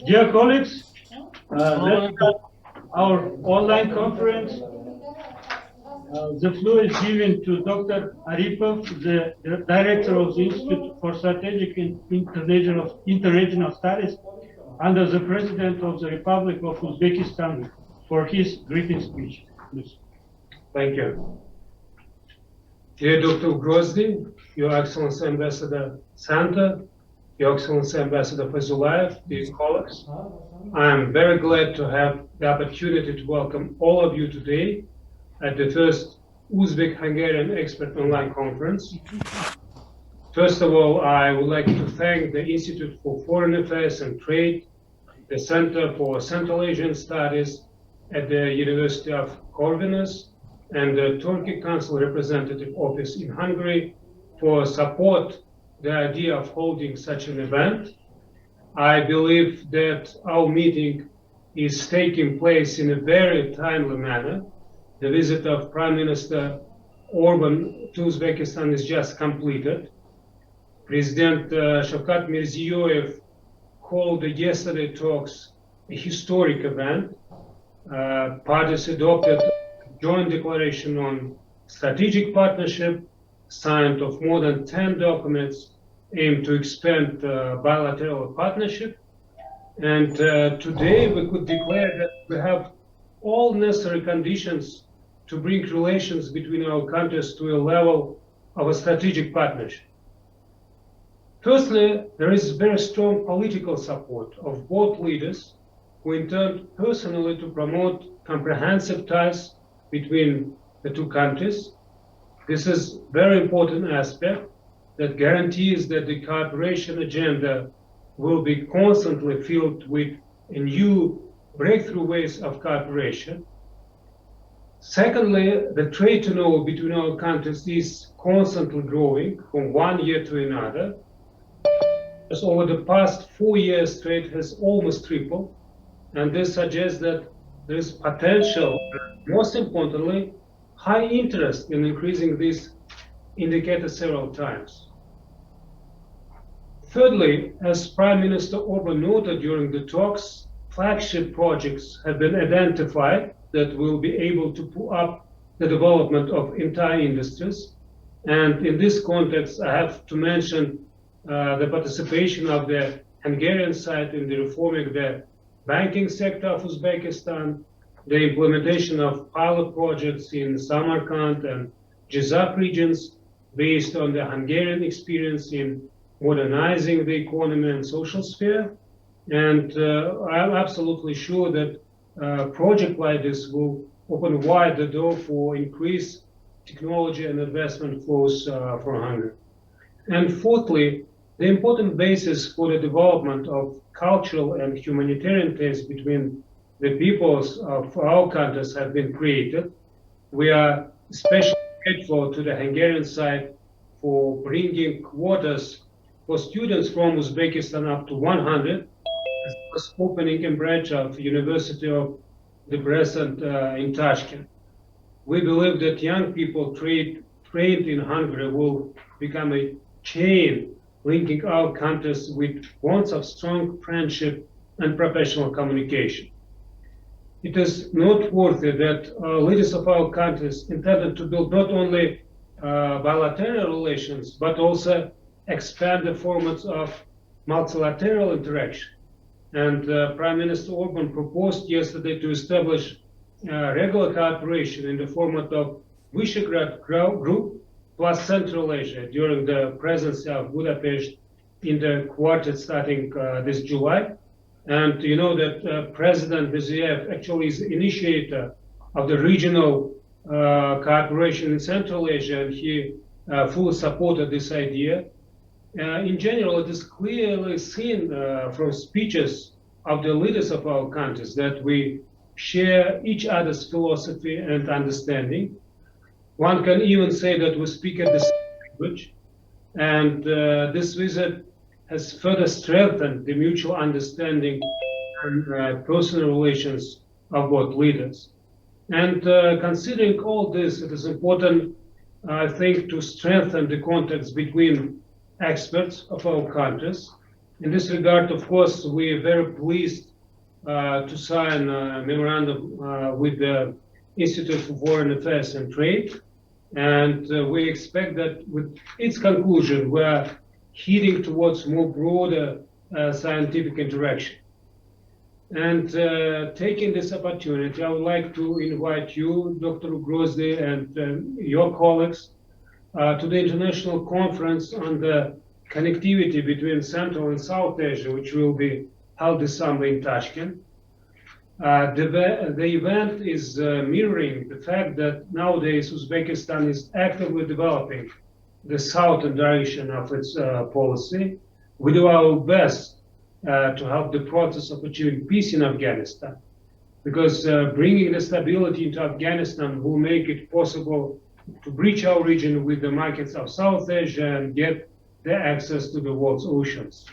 Dear colleagues, let's start our online conference. The floor is given to Dr. Aripov, the Director of the Institute for Strategic and Interregional Studies, under the President of the Republic of Uzbekistan, for his greeting speech. Please. Thank you. Dear Dr. Ugrósdy, Your Excellency Ambassador Santa, Your Excellency Ambassador Fayzullaev, dear colleagues, I am very glad to have the opportunity to welcome all of you today at the first Uzbek-Hungarian Expert Online Conference. First of all, I would like to thank the Institute for Foreign Affairs and Trade, the Center for Central Asian Studies at the University of Corvinus, and the Turkey Council Representative Office in Hungary for support the idea of holding such an event. I believe that our meeting is taking place in a very timely manner. The visit of Prime Minister Orban to Uzbekistan is just completed. President Shavkat Mirziyoyev called the yesterday talks a historic event. Parties adopted joint declaration on strategic partnership, signed of more than 10 documents aimed to expand bilateral partnership. And today we could declare that we have all necessary conditions to bring relations between our countries to a level of a strategic partnership. Firstly, there is very strong political support of both leaders who intend personally to promote comprehensive ties between the two countries. This is a very important aspect that guarantees that the cooperation agenda will be constantly filled with new breakthrough ways of cooperation. Secondly, the trade turnover between our countries is constantly growing from one year to another. As over the past 4 years, trade has almost tripled, and this suggests that there is potential, most importantly, high interest in increasing this indicator several times. Thirdly, as Prime Minister Orban noted during the talks, flagship projects have been identified that will be able to pull up the development of entire industries. And in this context, I have to mention the participation of the Hungarian side in the reforming the banking sector of Uzbekistan, the implementation of pilot projects in Samarkand and Jizak regions based on the Hungarian experience in modernizing the economy and social sphere. And I'm absolutely sure that project like this will open wide the door for increased technology and investment flows for Hungary. And fourthly, the important basis for the development of cultural and humanitarian ties between the peoples of our countries have been created. We are especially grateful to the Hungarian side for bringing quotas for students from Uzbekistan up to 100, as well as opening a branch of University of Debrecen in Tashkent. We believe that young people trained in Hungary will become a chain linking our countries with bonds of strong friendship and professional communication. It is noteworthy that leaders of our countries intended to build not only bilateral relations, but also expand the formats of multilateral interaction. And Prime Minister Orban proposed yesterday to establish regular cooperation in the format of Visegrad Group plus Central Asia during the presidency of Budapest in the quartet starting this July. And you know that President Mirziyoyev actually is the initiator of the regional cooperation in Central Asia, and he fully supported this idea. In general, it is clearly seen from speeches of the leaders of our countries that we share each other's philosophy and understanding. One can even say that we speak at the same language, and this visit has further strengthened the mutual understanding and personal relations of both leaders. And considering all this, it is important, I think, to strengthen the contacts between experts of our countries In this regard, of course, we are very pleased to sign a memorandum with the Institute for Foreign Affairs and Trade. And we expect that with its conclusion, we are heading towards more broader scientific interaction. And taking this opportunity, I would like to invite you, Dr. Ugrósdy, and your colleagues to the International Conference on the Connectivity between Central and South Asia, which will be held this summer in Tashkent. The event is mirroring the fact that nowadays Uzbekistan is actively developing the southern direction of its policy. We do our best to help the process of achieving peace in Afghanistan, because bringing the stability into Afghanistan will make it possible to bridge our region with the markets of South Asia and get the access to the world's oceans.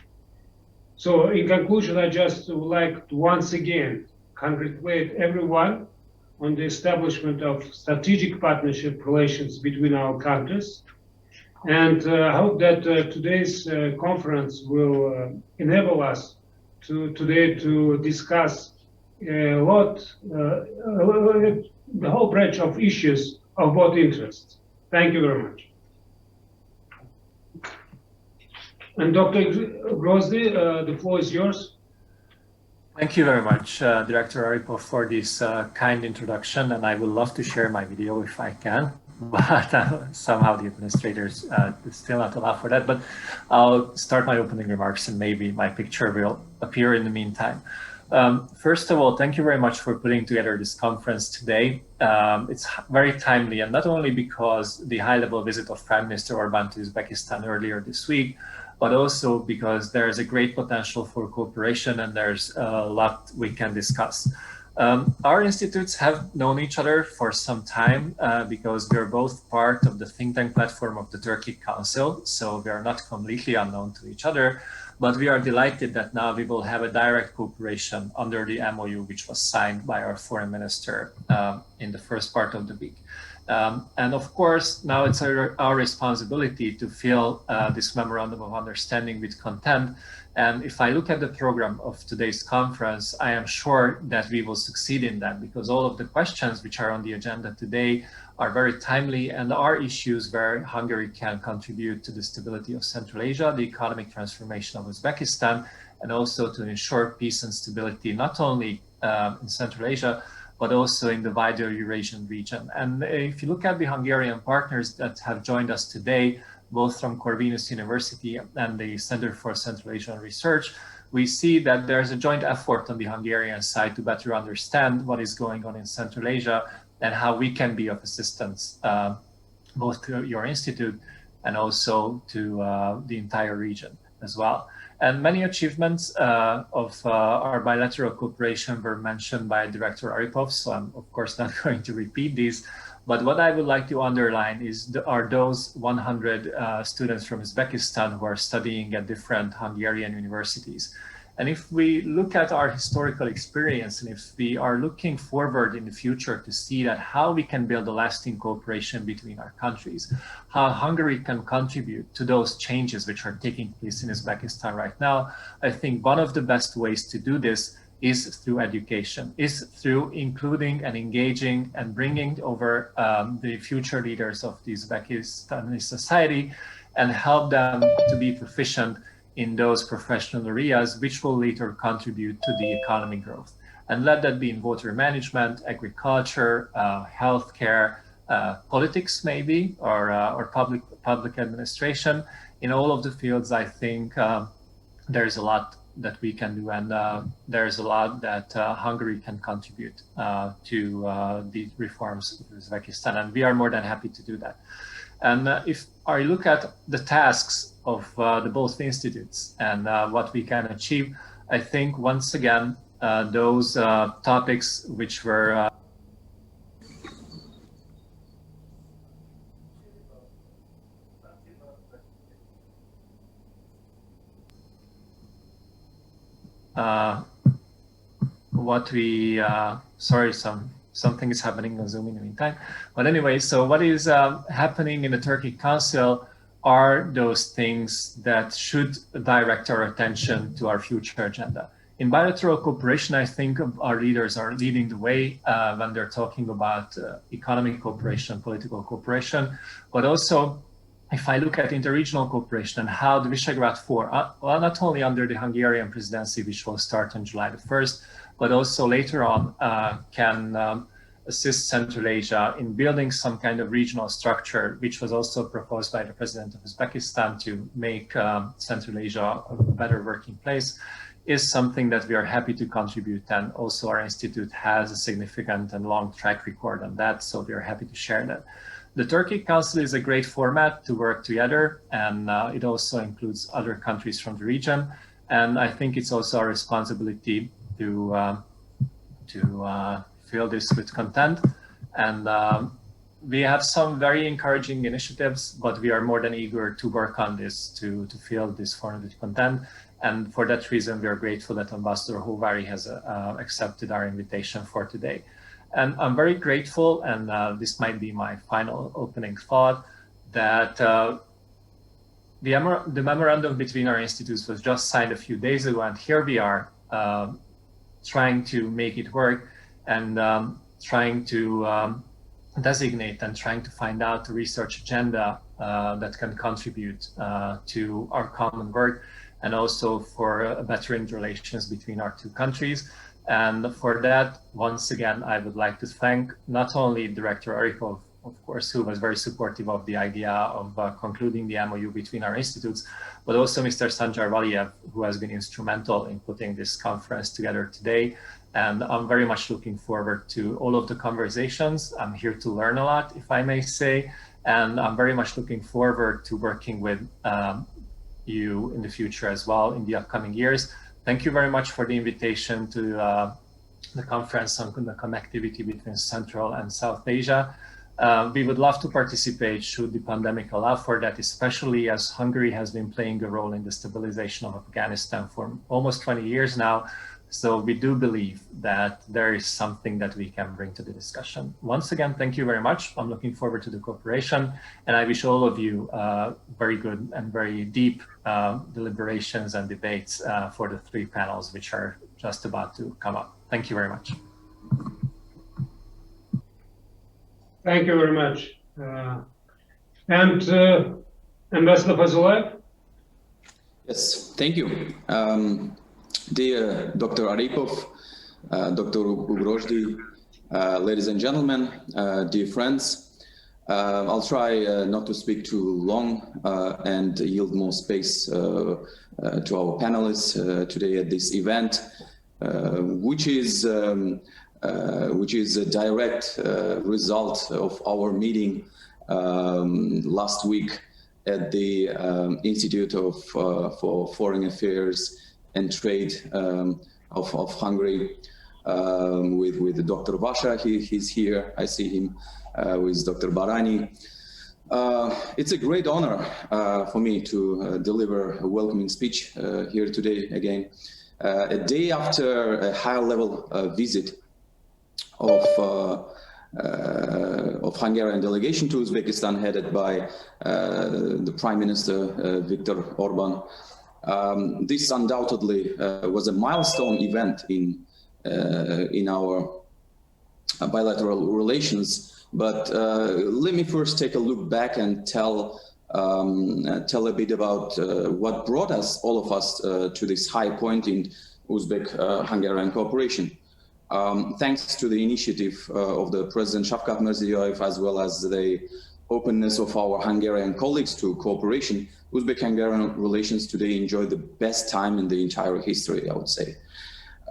So in conclusion, I just would like to once again congratulate everyone on the establishment of strategic partnership relations between our countries. And I hope that today's conference will enable us today to discuss the whole range of issues of both interests. Thank you very much. And Dr. Ugrósdy, the floor is yours. Thank you very much, Director Aripov, for this kind introduction, and I would love to share my video if I can, but somehow the administrators still not allow for that. But I'll start my opening remarks, and maybe my picture will appear in the meantime. First of all, thank you very much for putting together this conference today. It's very timely, and not only because the high-level visit of Prime Minister Orbán to Uzbekistan earlier this week, but also because there's a great potential for cooperation and there's a lot we can discuss. Our institutes have known each other for some time because we're both part of the think tank platform of the Turkic Council, so we are not completely unknown to each other, but we are delighted that now we will have a direct cooperation under the MOU, which was signed by our foreign minister in the first part of the week. And of course, now it's our responsibility to fill this memorandum of understanding with content. And if I look at the program of today's conference, I am sure that we will succeed in that, because all of the questions which are on the agenda today are very timely and are issues where Hungary can contribute to the stability of Central Asia, the economic transformation of Uzbekistan, and also to ensure peace and stability, not only in Central Asia, but also in the wider Eurasian region. And if you look at the Hungarian partners that have joined us today, both from Corvinus University and the Center for Central Asian Research, we see that there's a joint effort on the Hungarian side to better understand what is going on in Central Asia and how we can be of assistance, both to your institute and also to the entire region as well. And many achievements of our bilateral cooperation were mentioned by Director Aripov, so I'm of course not going to repeat these. But what I would like to underline are those 100 students from Uzbekistan who are studying at different Hungarian universities. And if we look at our historical experience, and if we are looking forward in the future to see that how we can build a lasting cooperation between our countries, how Hungary can contribute to those changes which are taking place in Uzbekistan right now, I think one of the best ways to do this is through education, is through including and engaging and bringing over the future leaders of the Uzbekistani society and help them to be proficient in those professional areas, which will later contribute to the economic growth. And let that be in water management, agriculture, healthcare, politics maybe, or public administration. In all of the fields, I think there's a lot that we can do, and there's a lot that Hungary can contribute to the reforms of Uzbekistan, and we are more than happy to do that. And if I look at the tasks of the both institutes and what we can achieve, I think once again, those topics which were what we, sorry, something is happening on Zoom in the meantime. But anyway, so what is happening in the Turkic Council are those things that should direct our attention to our future agenda. In bilateral cooperation, I think our leaders are leading the way when they're talking about economic cooperation, political cooperation, but also if I look at interregional cooperation and how the Visegrad 4, well, not only under the Hungarian presidency, which will start on July the 1st, but also later on can assist Central Asia in building some kind of regional structure, which was also proposed by the President of Uzbekistan to make Central Asia a better working place, is something that we are happy to contribute. And also our institute has a significant and long track record on that, so we are happy to share that. The Turkey Council is a great format to work together, and it also includes other countries from the region. And I think it's also our responsibility to fill this with content. And we have some very encouraging initiatives, but we are more than eager to work on this to fill this format with content. And for that reason, we are grateful that Ambassador Hóváry has accepted our invitation for today. And I'm very grateful, and this might be my final opening thought, that the memorandum between our institutes was just signed a few days ago, and here we are trying to make it work and trying to designate and trying to find out a research agenda that can contribute to our common work and also for bettering relations between our two countries. And for that, once again, I would like to thank not only Director Aripov, of course, who was very supportive of the idea of concluding the MOU between our institutes, but also Mr. Sanjar Valiev, who has been instrumental in putting this conference together today. And I'm very much looking forward to all of the conversations. I'm here to learn a lot, if I may say, and I'm very much looking forward to working with you in the future as well in the upcoming years. Thank you very much for the invitation to the conference on the connectivity between Central and South Asia. We would love to participate should the pandemic allow for that, especially as Hungary has been playing a role in the stabilization of Afghanistan for almost 20 years now. So we do believe that there is something that we can bring to the discussion. Once again, thank you very much. I'm looking forward to the cooperation, and I wish all of you very good and very deep deliberations and debates for the 3 panels which are just about to come up. Thank you very much. Thank you very much. Ambassador Fayzullaev? Yes, thank you. Dear Dr. Aripov, Dr. Ugrósdy, ladies and gentlemen, dear friends, I'll try not to speak too long and yield more space to our panelists today at this event, which is a direct result of our meeting last week at the Institute for Foreign Affairs and Trade of Hungary with Dr. Vasha. He's here. I see him with Dr. Barani. It's a great honor for me to deliver a welcoming speech here today again, a day after a high-level visit of Hungarian delegation to Uzbekistan, headed by the Prime Minister Viktor Orban. This undoubtedly was a milestone event in our bilateral relations. But let me first take a look back and tell a bit about what brought us, all of us, to this high point in Uzbek-Hungarian cooperation. Thanks to the initiative of the President Sharif Akhmedov, as well as the openness of our Hungarian colleagues to cooperation, Uzbek-Hungarian relations today enjoy the best time in the entire history, I would say.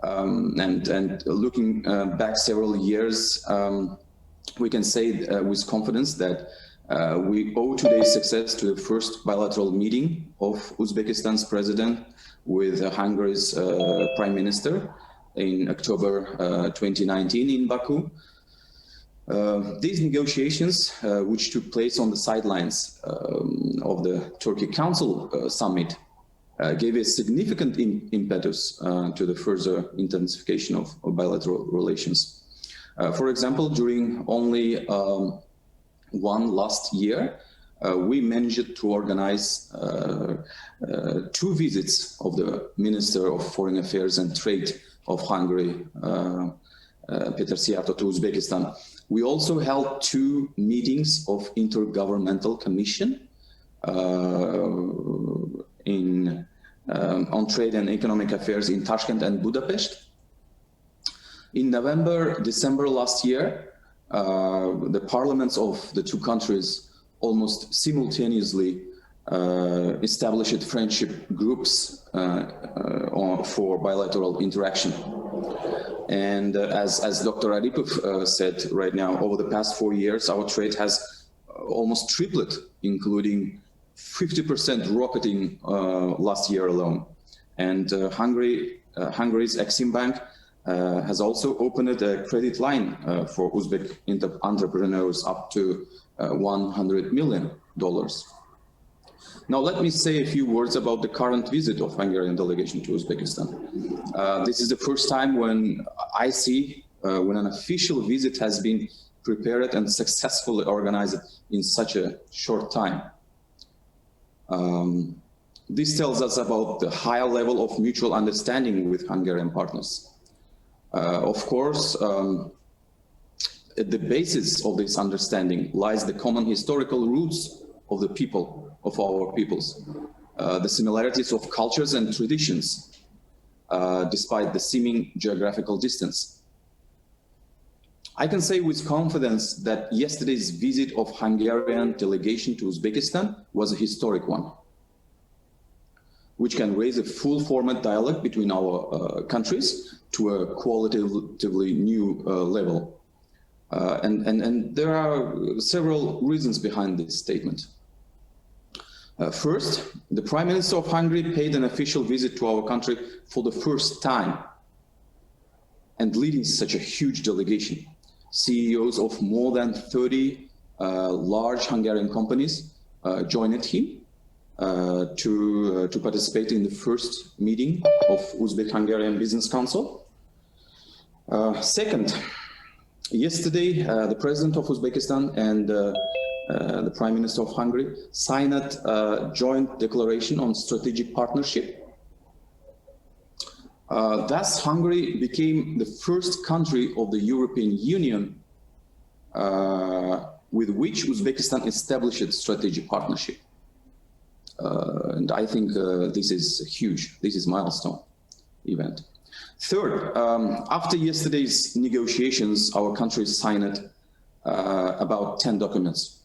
And looking back several years, we can say with confidence that we owe today's success to the first bilateral meeting of Uzbekistan's president with Hungary's prime minister in October 2019 in Baku. These negotiations, which took place on the sidelines of the Turkey Council summit, gave a significant impetus to the further intensification of bilateral relations. For example, during only one last year, we managed to organize 2 visits of the Minister of Foreign Affairs and Trade of Hungary, Peter Szijjártó, to Uzbekistan. We also held 2 meetings of Intergovernmental Commission on Trade and Economic Affairs in Tashkent and Budapest. In November, December last year, the parliaments of the 2 countries almost simultaneously established friendship groups for bilateral interaction. And as Dr. Aripov said right now, over the past 4 years, our trade has almost tripled, including 50% rocketing last year alone. And Hungary's Exim Bank has also opened a credit line for Uzbek entrepreneurs up to $100 million. Now, let me say a few words about the current visit of Hungarian delegation to Uzbekistan. This is the first time when I see when an official visit has been prepared and successfully organized in such a short time. This tells us about the higher level of mutual understanding with Hungarian partners. Of course, at the basis of this understanding lies the common historical roots of the people, of our peoples, the similarities of cultures and traditions, despite the seeming geographical distance. I can say with confidence that yesterday's visit of Hungarian delegation to Uzbekistan was a historic one, which can raise a full format dialogue between our countries to a qualitatively new level. And there are several reasons behind this statement. First, the Prime Minister of Hungary paid an official visit to our country for the first time and leading such a huge delegation. CEOs of more than 30 large Hungarian companies joined him to participate in the first meeting of Uzbek-Hungarian Business Council. Second, yesterday, the President of Uzbekistan and the Prime Minister of Hungary signed a joint declaration on strategic partnership. Thus, Hungary became the first country of the European Union with which Uzbekistan established strategic partnership. And I think this is huge. This is a milestone event. Third, after yesterday's negotiations, our countries signed about 10 documents.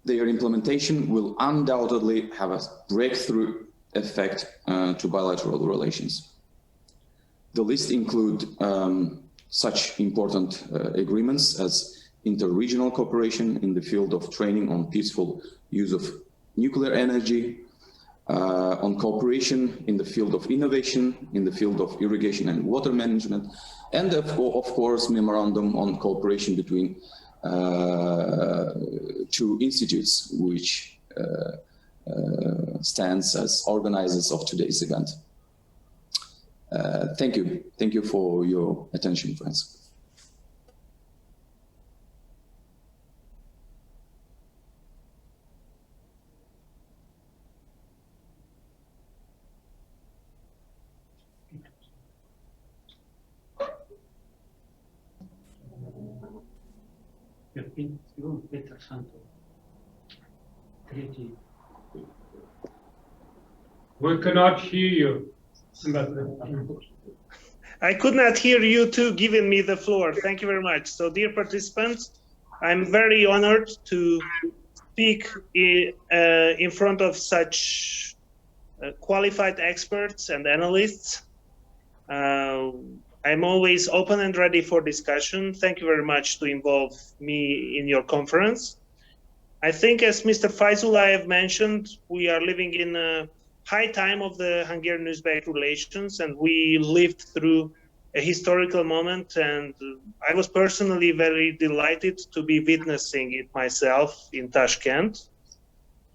Their implementation will undoubtedly have a breakthrough effect to bilateral relations. The list includes such important agreements as interregional cooperation in the field of training on peaceful use of nuclear energy, on cooperation in the field of innovation, in the field of irrigation and water management, and of course, memorandum on cooperation between 2 institutes, which stands as organizers of today's event. Thank you. Thank you for your attention, friends. We cannot hear you. I could not hear you too giving me the floor. Thank you very much. So, dear participants, I'm very honored to speak in front of such qualified experts and analysts. I'm always open and ready for discussion. Thank you very much to involve me in your conference. I think, as Mr. Fayzullaev mentioned, we are living in a high time of the Hungarian-Uzbek relations, and we lived through a historical moment, and I was personally very delighted to be witnessing it myself in Tashkent.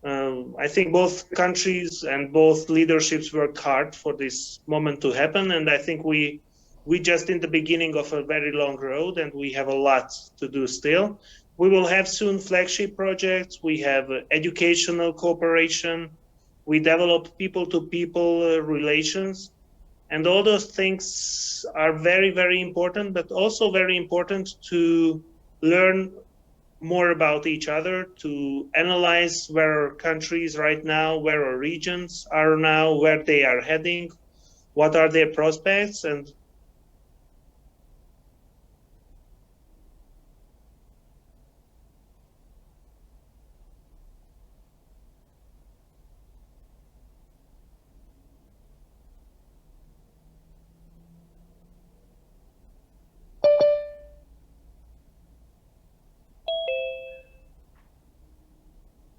I think both countries and both leaderships worked hard for this moment to happen, and I think we just in the beginning of a very long road, and we have a lot to do still. We will have soon flagship projects. We have educational cooperation. We develop people-to-people relations. And all those things are very, very important, but also very important to learn more about each other, to analyze where our countries right now, where our regions are now, where they are heading, what are their prospects, and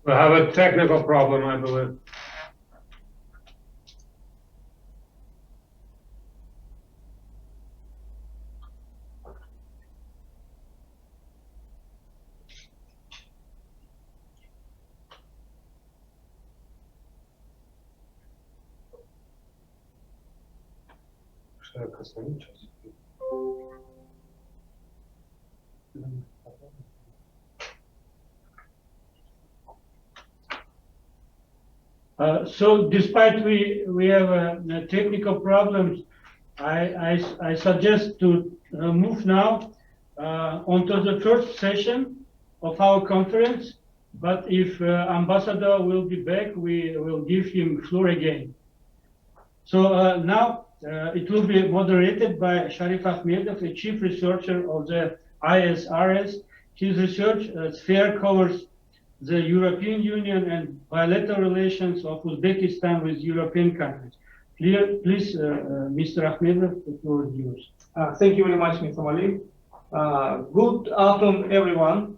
We have a technical problem, I believe. So despite we have technical problems, I suggest to move now onto the first session of our conference. But if Ambassador will be back, we will give him floor again. So now it will be moderated by Sharif Akhmedov, the chief researcher of the ISRS. His research sphere covers the European Union and bilateral relations of Uzbekistan with European countries. Please, Mr. Akhmedov, the floor is yours. Thank you very much, Mr. Mali. Good afternoon, everyone.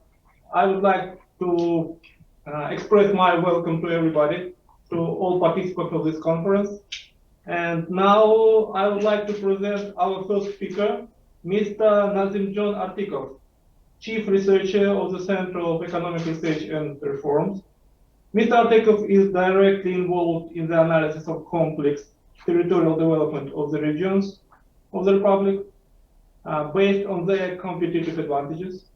I would like to express my welcome to everybody, to all participants of this conference. And now I would like to present our first speaker, Mr. Nozimjon Ortikov, Chief Researcher of the Center of Economic Research and Reforms. Mr. Ortikov is directly involved in the analysis of complex territorial development of the regions of the Republic based on their competitive advantages.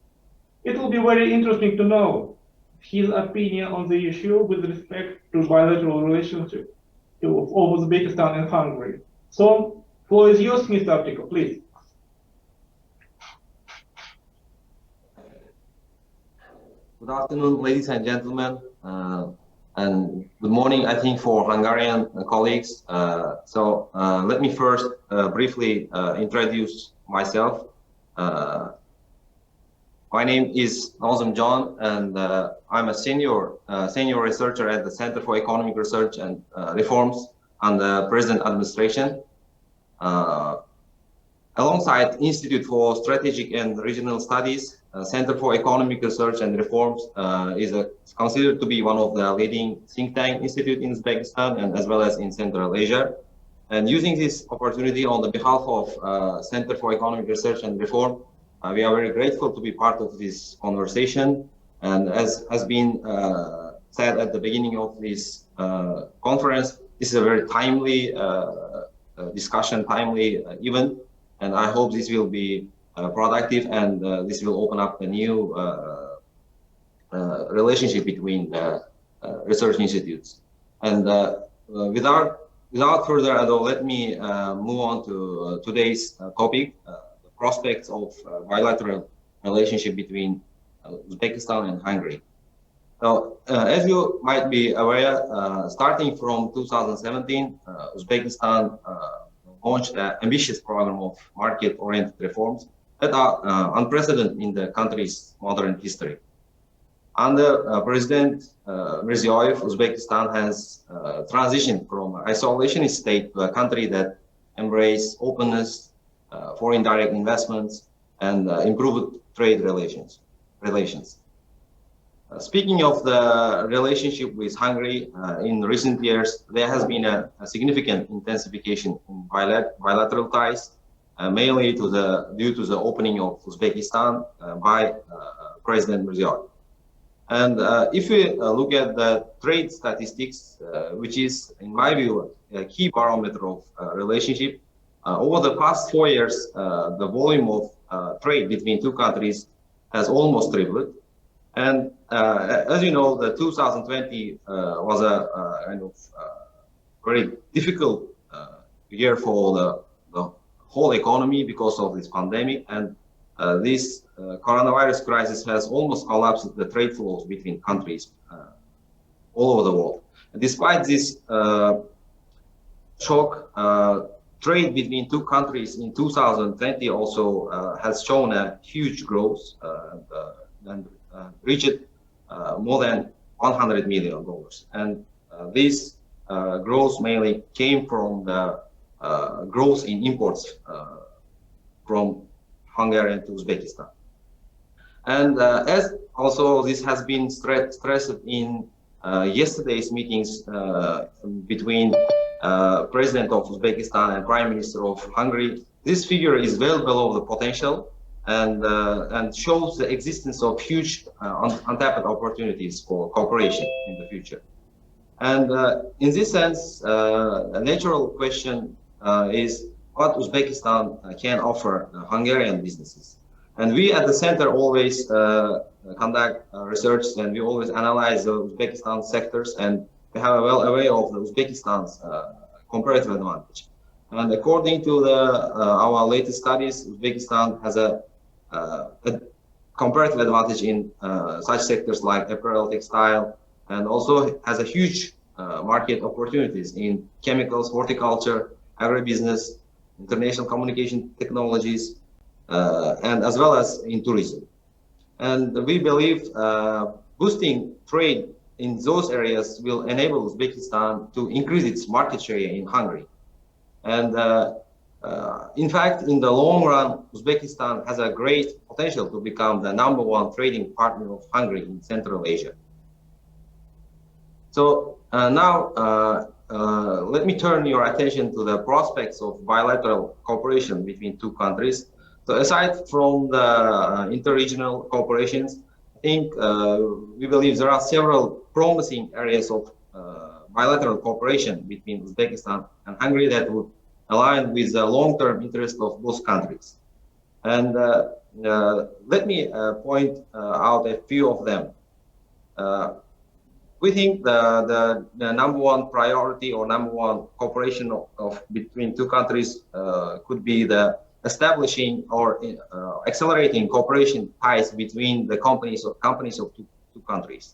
It will be very interesting to know his opinion on the issue with respect to bilateral relationship of Uzbekistan and Hungary. So, floor is yours, Mr. Ortikov, please. Good afternoon, ladies and gentlemen, and good morning, I think, for Hungarian colleagues. Let me first briefly introduce myself. My name is Nozimjon, and I'm a senior researcher at the Center for Economic Research and Reforms and the Present Administration. Alongside Institute for Strategic and Regional Studies, Center for Economic Research and Reforms is considered to be one of the leading think tank institute in Uzbekistan and as well as in Central Asia. And using this opportunity on the behalf of Center for Economic Research and Reform, we are very grateful to be part of this conversation. And as has been said at the beginning of this conference, this is a very timely discussion, timely event. And I hope this will be productive, and this will open up a new relationship between the research institutes. And without further ado, let me move on to today's topic, the prospects of bilateral relationship between Uzbekistan and Hungary. So, as you might be aware, starting from 2017, Uzbekistan launched an ambitious program of market-oriented reforms that are unprecedented in the country's modern history. Under President Mirziyoyev, Uzbekistan has transitioned from an isolationist state to a country that embraces openness, foreign direct investments, and improved trade relations. Speaking of the relationship with Hungary, in recent years, there has been a significant intensification in bilateral ties, mainly due to the opening of Uzbekistan by President Mirziyoyev. And if we look at the trade statistics, which is, in my view, a key barometer of relationship, over the past 4 years, the volume of trade between two countries has almost tripled. And as you know, the 2020 was a kind of very difficult year for the whole economy because of this pandemic, and this coronavirus crisis has almost collapsed the trade flows between countries all over the world. And despite this shock, trade between two countries in 2020 also has shown a huge growth and reached more than $100 million. And this growth mainly came from the growth in imports from Hungary to Uzbekistan. And as also this has been stressed in yesterday's meetings between President of Uzbekistan and Prime Minister of Hungary, this figure is well below the potential and shows the existence of huge untapped opportunities for cooperation in the future. And in this sense, a natural question is what Uzbekistan can offer Hungarian businesses. And we at the center always conduct research, and we always analyze the Uzbekistan sectors, and we have a well aware of the Uzbekistan's comparative advantage. And according to our latest studies, Uzbekistan has a comparative advantage in such sectors like apparel, textile, and also has a huge market opportunities in chemicals, horticulture, agribusiness, international communication technologies, and as well as in tourism. And we believe boosting trade in those areas will enable Uzbekistan to increase its market share in Hungary. And in fact, in the long run, Uzbekistan has a great potential to become the #1 trading partner of Hungary in Central Asia. So now, let me turn your attention to the prospects of bilateral cooperation between two countries. So aside from the interregional cooperations, I think we believe there are several promising areas of bilateral cooperation between Uzbekistan and Hungary that would align with the long-term interest of both countries. And let me point out a few of them. We think the #1 priority or #1 cooperation between two countries could be the establishing or accelerating cooperation ties between the companies of two countries.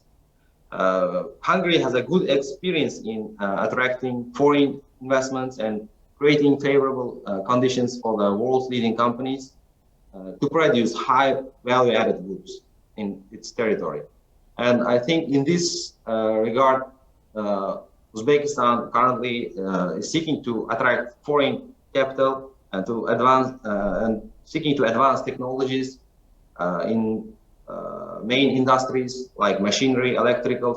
Hungary has a good experience in attracting foreign investments and creating favorable conditions for the world's leading companies to produce high value-added goods in its territory. And I think in this regard, Uzbekistan currently is seeking to attract foreign capital and to advance and seeking to advance technologies in main industries like machinery, electrical,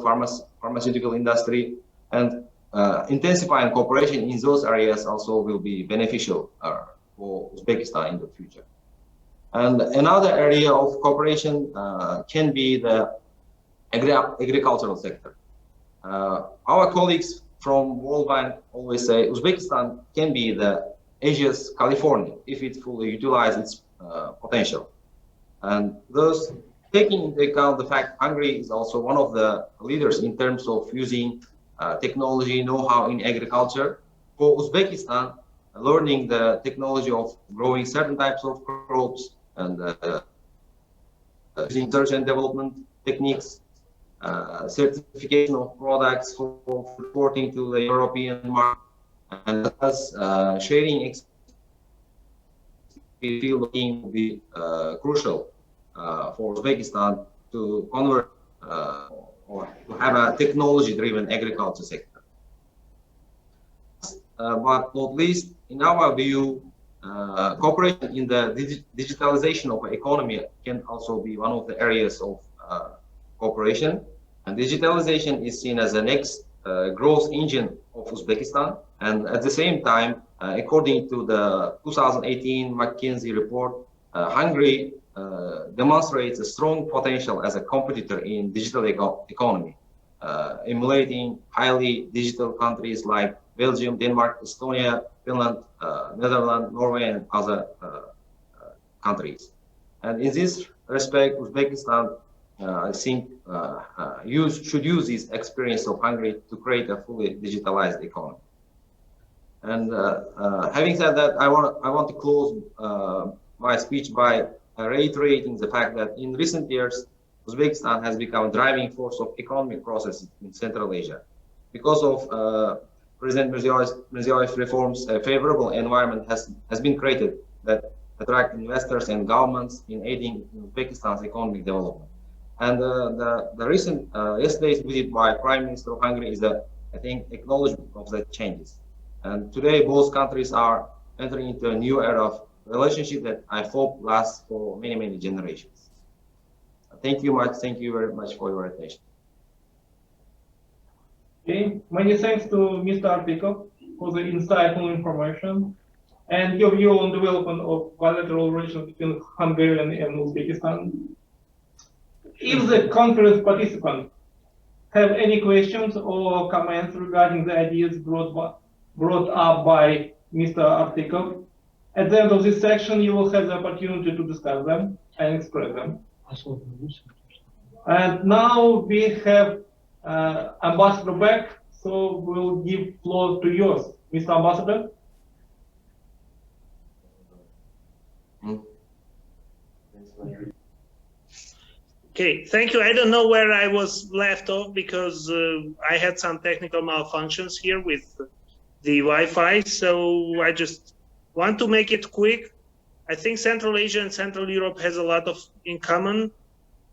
pharmaceutical industry, and intensifying cooperation in those areas also will be beneficial for Uzbekistan in the future. And another area of cooperation can be the agricultural sector. Our colleagues from World Bank always say Uzbekistan can be the Asia's California if it fully utilizes its potential. And thus, taking into account the fact Hungary is also one of the leaders in terms of using technology, know-how in agriculture, for Uzbekistan, learning the technology of growing certain types of crops and using research and development techniques, certification of products for exporting to the European market, and thus sharing experience will be crucial for Uzbekistan to convert or to have a technology-driven agriculture sector. But not least, in our view, cooperation in the digitalization of the economy can also be one of the areas of cooperation. And digitalization is seen as the next growth engine of Uzbekistan. And at the same time, according to the 2018 McKinsey report, Hungary demonstrates a strong potential as a competitor in digital economy, emulating highly digital countries like Belgium, Denmark, Estonia, Finland, Netherlands, Norway, and other countries. And in this respect, Uzbekistan I think should use this experience of Hungary to create a fully digitalized economy. And having said that, I want to close my speech by reiterating the fact that in recent years, Uzbekistan has become a driving force of economic processes in Central Asia. Because of President Mirziyoyev's reforms, a favorable environment has been created that attract investors and governments in aiding Uzbekistan's economic development. And the recent yesterday's visit by Prime Minister of Hungary is I think, acknowledgement of the changes. And today, both countries are entering into a new era of relationship that I hope lasts for many, many generations. Thank you much. Thank you very much for your attention. Okay, many thanks to Mr. Artikov for the insightful information and your view on development of bilateral relations between Hungary and Uzbekistan. If the conference participants have any questions or comments regarding the ideas brought up by Mr. Artikov, at the end of this section, you will have the opportunity to discuss them and express them. And now we have Ambassador back, so we'll give floor to yours, Mr. Ambassador. Okay, thank you. I don't know where I was left off because I had some technical malfunctions here with the Wi-Fi, so I just want to make it quick. I think Central Asia and Central Europe has a lot in common,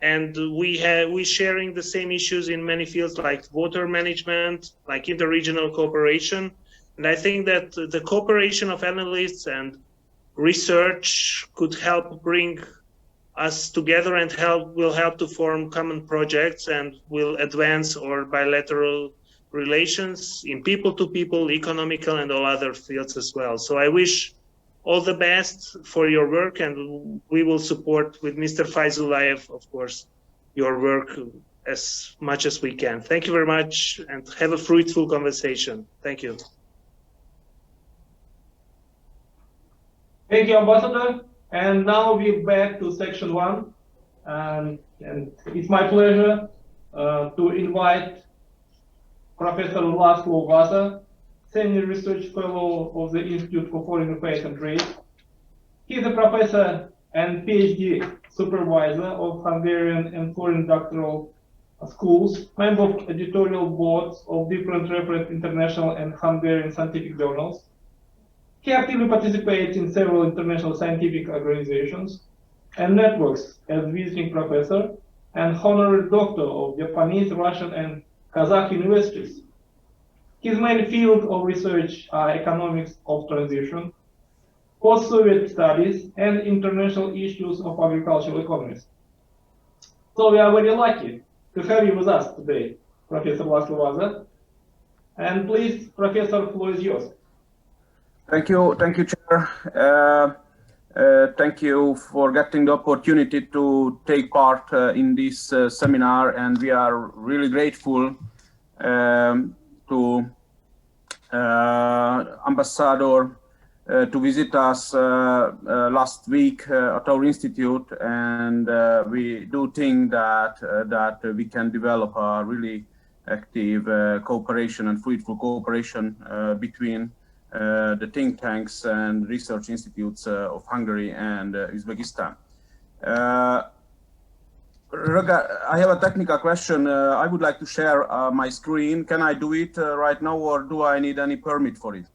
and we sharing the same issues in many fields like water management, like interregional cooperation. And I think that the cooperation of analysts and research could help bring us together and will help to form common projects and will advance our bilateral relations in people-to-people, economical, and all other fields as well. So I wish all the best for your work, and we will support with Mr. Fayzullaev, of course, your work as much as we can. Thank you very much, and have a fruitful conversation. Thank you. Thank you, Ambassador. And now we're back to section 1. And it's my pleasure to invite Professor Laszlo Vasa, Senior Research Fellow of the Institute for Foreign Affairs and Trade. He's a professor and PhD supervisor of Hungarian and foreign doctoral schools, member of editorial boards of different reference international and Hungarian scientific journals. He actively participates in several international scientific organizations and networks as visiting professor and honorary doctor of Japanese, Russian, and Kazakh universities. His main fields of research are economics of transition, post-Soviet studies, and international issues of agricultural economies. So we are very lucky to have you with us today, Professor Laszlo Vasa. And please, Professor, the floor is yours. Thank you, Chair. Thank you for getting the opportunity to take part in this seminar, and we are really grateful to Ambassador to visit us last week at our institute, and we do think that we can develop a really active cooperation and fruitful cooperation between the think tanks and research institutes of Hungary and Uzbekistan. I have a technical question. I would like to share my screen. Can I do it right now, or do I need any permit for it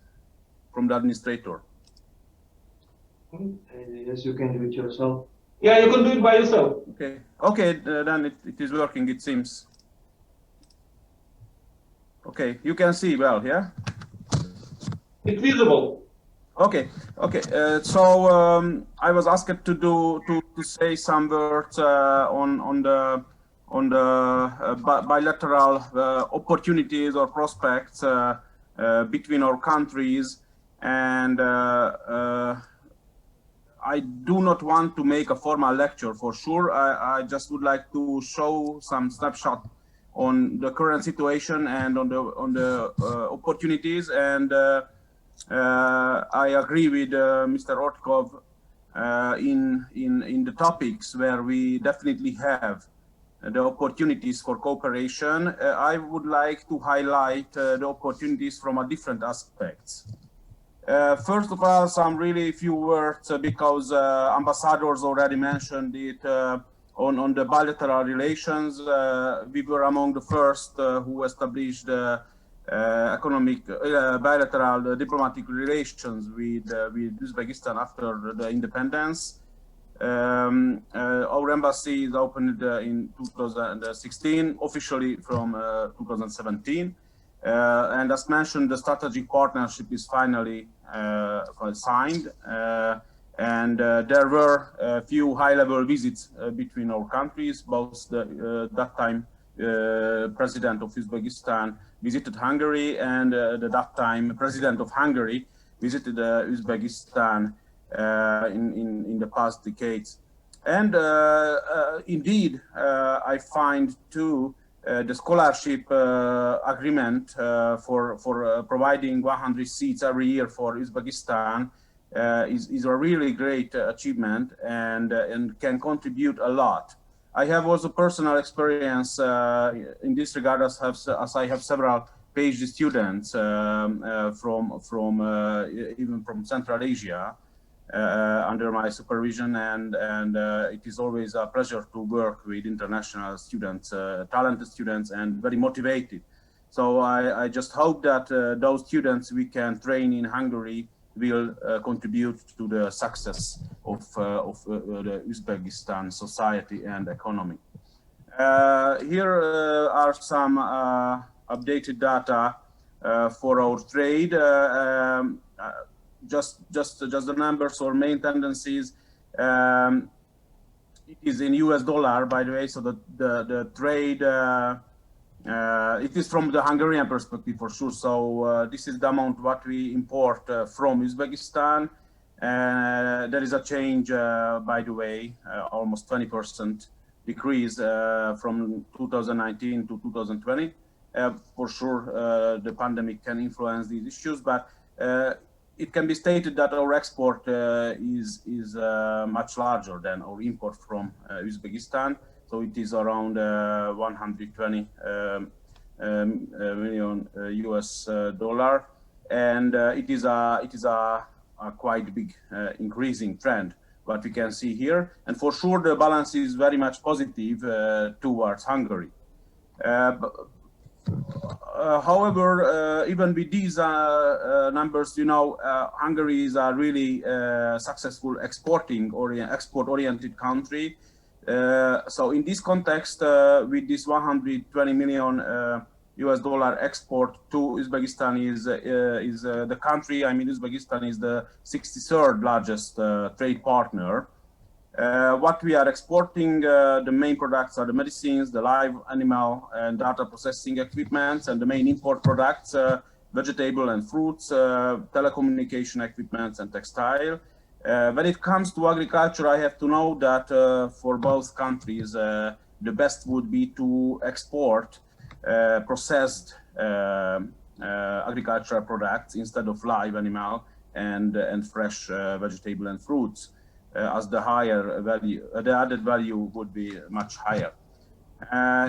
from the administrator? Yes, you can do it yourself. Yeah, you can do it by yourself. Okay, then it is working, it seems. Okay, you can see well, yeah? It's visible. Okay. So I was asked to say some words on the bilateral opportunities or prospects between our countries, and I do not want to make a formal lecture for sure. I just would like to show some snapshot on the current situation and on the opportunities, and I agree with Mr. Ortikov in the topics where we definitely have the opportunities for cooperation, I would like to highlight the opportunities from a different aspects. First of all, some really few words because ambassadors already mentioned it on the bilateral relations. We were among the first who established bilateral diplomatic relations with Uzbekistan after the independence. Our embassy is opened in 2016, officially from 2017. And as mentioned, the strategic partnership is finally signed. And there were a few high-level visits between our countries. Both that time President of Uzbekistan visited Hungary, and that time President of Hungary visited Uzbekistan in the past decades. And indeed, I find too the scholarship agreement for providing 100 seats every year for Uzbekistan is a really great achievement and can contribute a lot. I have also personal experience in this regard, as I have several PhD students from even from Central Asia under my supervision, and it is always a pleasure to work with international students, talented students, and very motivated. So I just hope that those students we can train in Hungary will contribute to the success of the Uzbekistan society and economy. Here are some updated data for our trade. Just the numbers or main tendencies. It is in US dollar, by the way, so the trade, it is from the Hungarian perspective for sure. So this is the amount what we import from Uzbekistan. There is a change, by the way, almost 20% decrease from 2019 to 2020. For sure, the pandemic can influence these issues, but it can be stated that our export is much larger than our import from Uzbekistan. So it is around 120 million US dollar, and it is a quite big increasing trend. What we can see here, and for sure the balance is very much positive towards Hungary. However, even with these numbers, you know, Hungary is a really successful export-oriented country. So in this context, with this 120 million US dollar export to Uzbekistan is the country, I mean, Uzbekistan is the 63rd largest trade partner. What we are exporting, the main products are the medicines, the live animal and data processing equipments, and the main import products, vegetable and fruits, telecommunication equipments and textile. When it comes to agriculture, I have to know that for both countries, the best would be to export processed agricultural products instead of live animal and fresh vegetable and fruits. As the higher value, the added value would be much higher.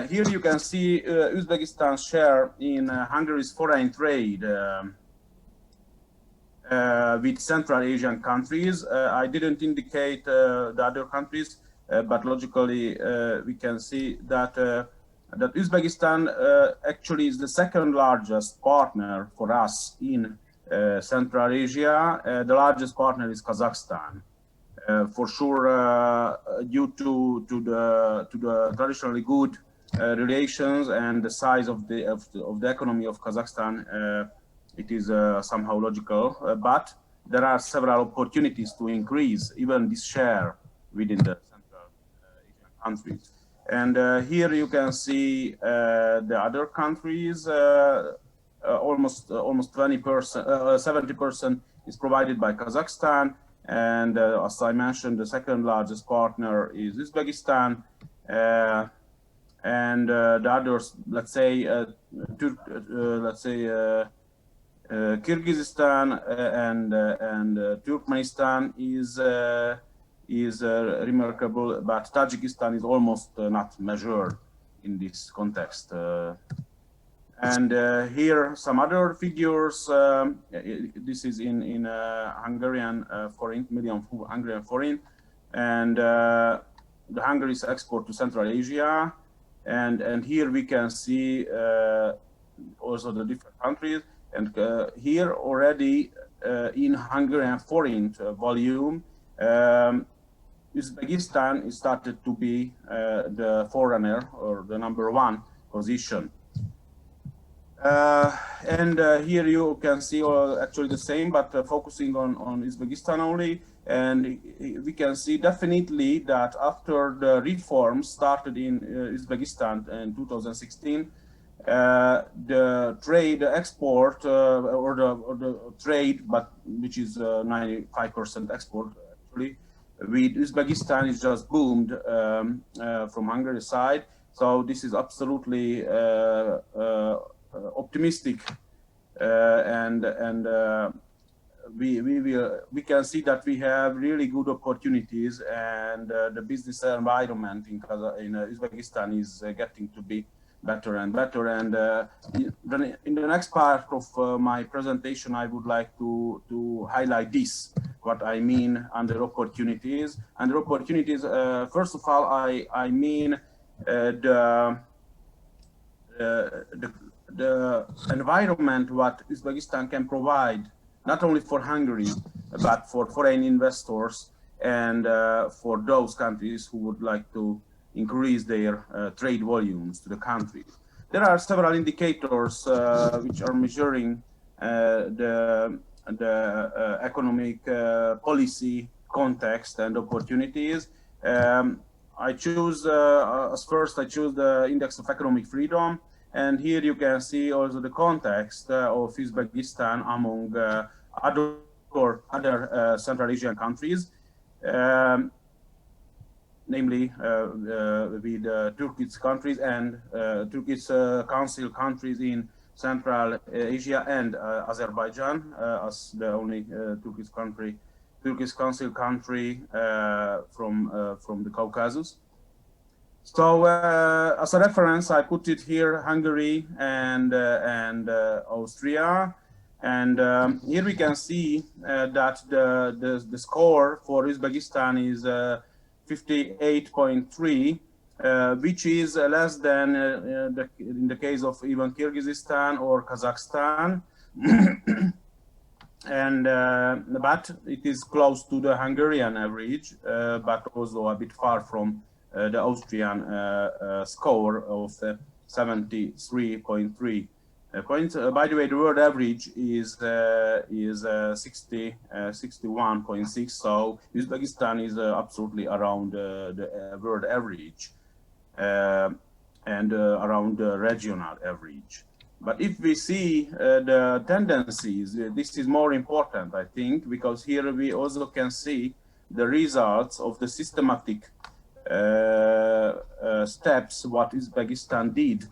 Here you can see Uzbekistan's share in Hungary's foreign trade with Central Asian countries. I didn't indicate the other countries, but logically we can see that that Uzbekistan actually is the second largest partner for us in Central Asia. The largest partner is Kazakhstan. For sure, due to the traditionally good relations and the size of the economy of Kazakhstan, it is somehow logical. But there are several opportunities to increase even this share within the Central Asian countries. And here you can see the other countries. Almost 20%, 70% is provided by Kazakhstan. And as I mentioned, the second largest partner is Uzbekistan, and the others, let's say, Kyrgyzstan and Turkmenistan is remarkable, but Tajikistan is almost not measured in this context. And here some other figures. This is in Hungarian forint, million Hungarian forint, and the Hungary's export to Central Asia. And here we can see also the different countries. And here already in Hungarian forint volume, Uzbekistan started to be the forerunner or the #1 position. Here you can see actually the same, but focusing on Uzbekistan only. And we can see definitely that after the reforms started in Uzbekistan in 2016, the trade export or the trade, but which is 95% export actually, with Uzbekistan is just boomed from Hungary's side. So this is absolutely optimistic, and we can see that we have really good opportunities, and the business environment in Uzbekistan is getting to be better and better. And in the next part of my presentation, I would like to highlight this, what I mean under opportunities. Under opportunities, first of all, I mean the environment what Uzbekistan can provide, not only for Hungary, but for foreign investors and for those countries who would like to increase their trade volumes to the country. There are several indicators which are measuring the economic policy context and opportunities. I choose, as first, I choose the Index of Economic Freedom. And here you can see also the context of Uzbekistan among other Central Asian countries, namely with Turkish countries and Turkish Council countries in Central Asia and Azerbaijan as the only Turkish Council country from the Caucasus. So as a reference, I put it here, Hungary and Austria. And here we can see that the score for Uzbekistan is 58.3, which is less than in the case of even Kyrgyzstan or Kazakhstan. And but it is close to the Hungarian average, but also a bit far from the Austrian score of 73.3 points. By the way, the world average is 61.6. So Uzbekistan is absolutely around the world average and around the regional average. But if we see the tendencies, this is more important, I think, because here we also can see the results of the systematic steps what Uzbekistan did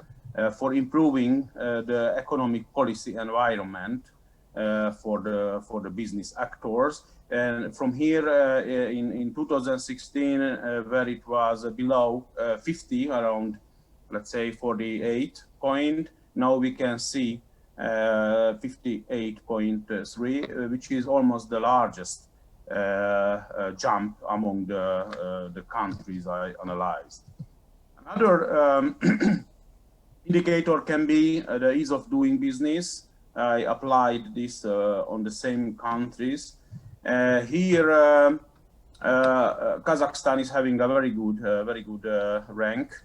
for improving the economic policy environment for the business actors. And from here in 2016, where it was below 50, around, let's say 48 point, now we can see 58.3, which is almost the largest jump among the countries I analyzed. Another indicator can be the ease of doing business. I applied this on the same countries. Here, Kazakhstan is having a very good rank.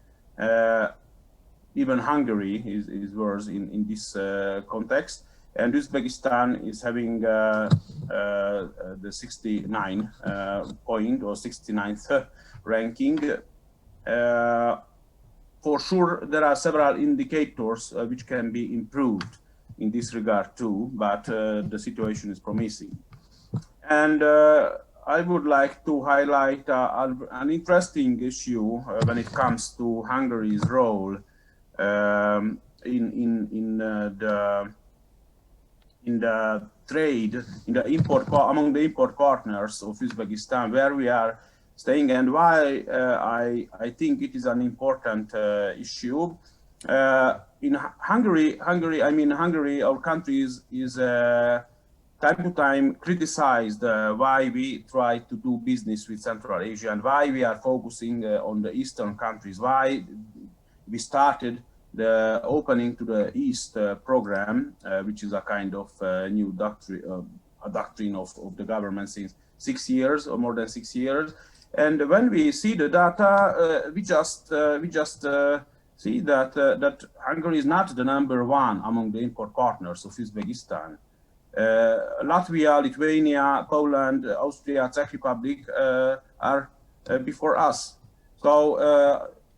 Even Hungary is worse in this context. And Uzbekistan is having the 69 point or 69th ranking. For sure, there are several indicators which can be improved in this regard too, but the situation is promising. And I would like to highlight an interesting issue when it comes to Hungary's role in the trade, in the import among the import partners of Uzbekistan, where we are staying, and why I think it is an important issue. In Hungary, our country is time to time criticized why we try to do business with Central Asia and why we are focusing on the Eastern countries, why we started the opening to the East program, which is a kind of new doctrine of the government since 6 years or more than 6 years. And when we see the data, we just see that Hungary is not the #1 among the import partners of Uzbekistan. Latvia, Lithuania, Poland, Austria, Czech Republic are before us. So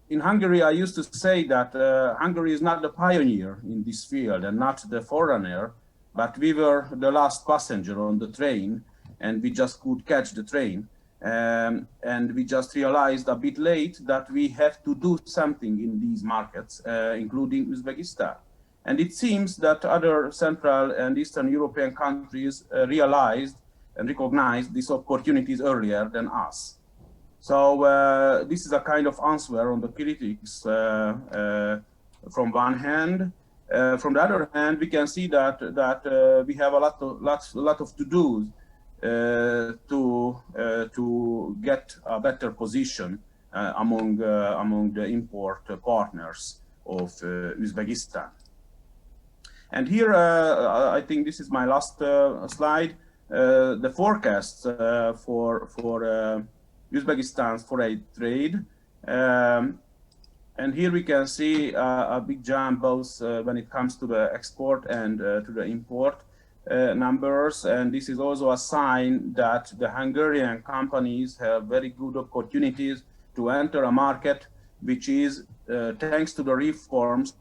in Hungary, I used to say that Hungary is not the pioneer in this field and not the forerunner, but we were the last passenger on the train, and we just could catch the train. And we just realized a bit late that we have to do something in these markets, including Uzbekistan. And it seems that other Central and Eastern European countries realized and recognized these opportunities earlier than us. So this is a kind of answer on the critics from one hand. From the other hand, we can see that we have a lot of to-dos to get a better position among the import partners of Uzbekistan. And here, I think this is my last slide. The forecasts for Uzbekistan's foreign trade. And here we can see a big jump both when it comes to the export and to the import numbers. And this is also a sign that the Hungarian companies have very good opportunities to enter a market, which is, thanks to the reforms,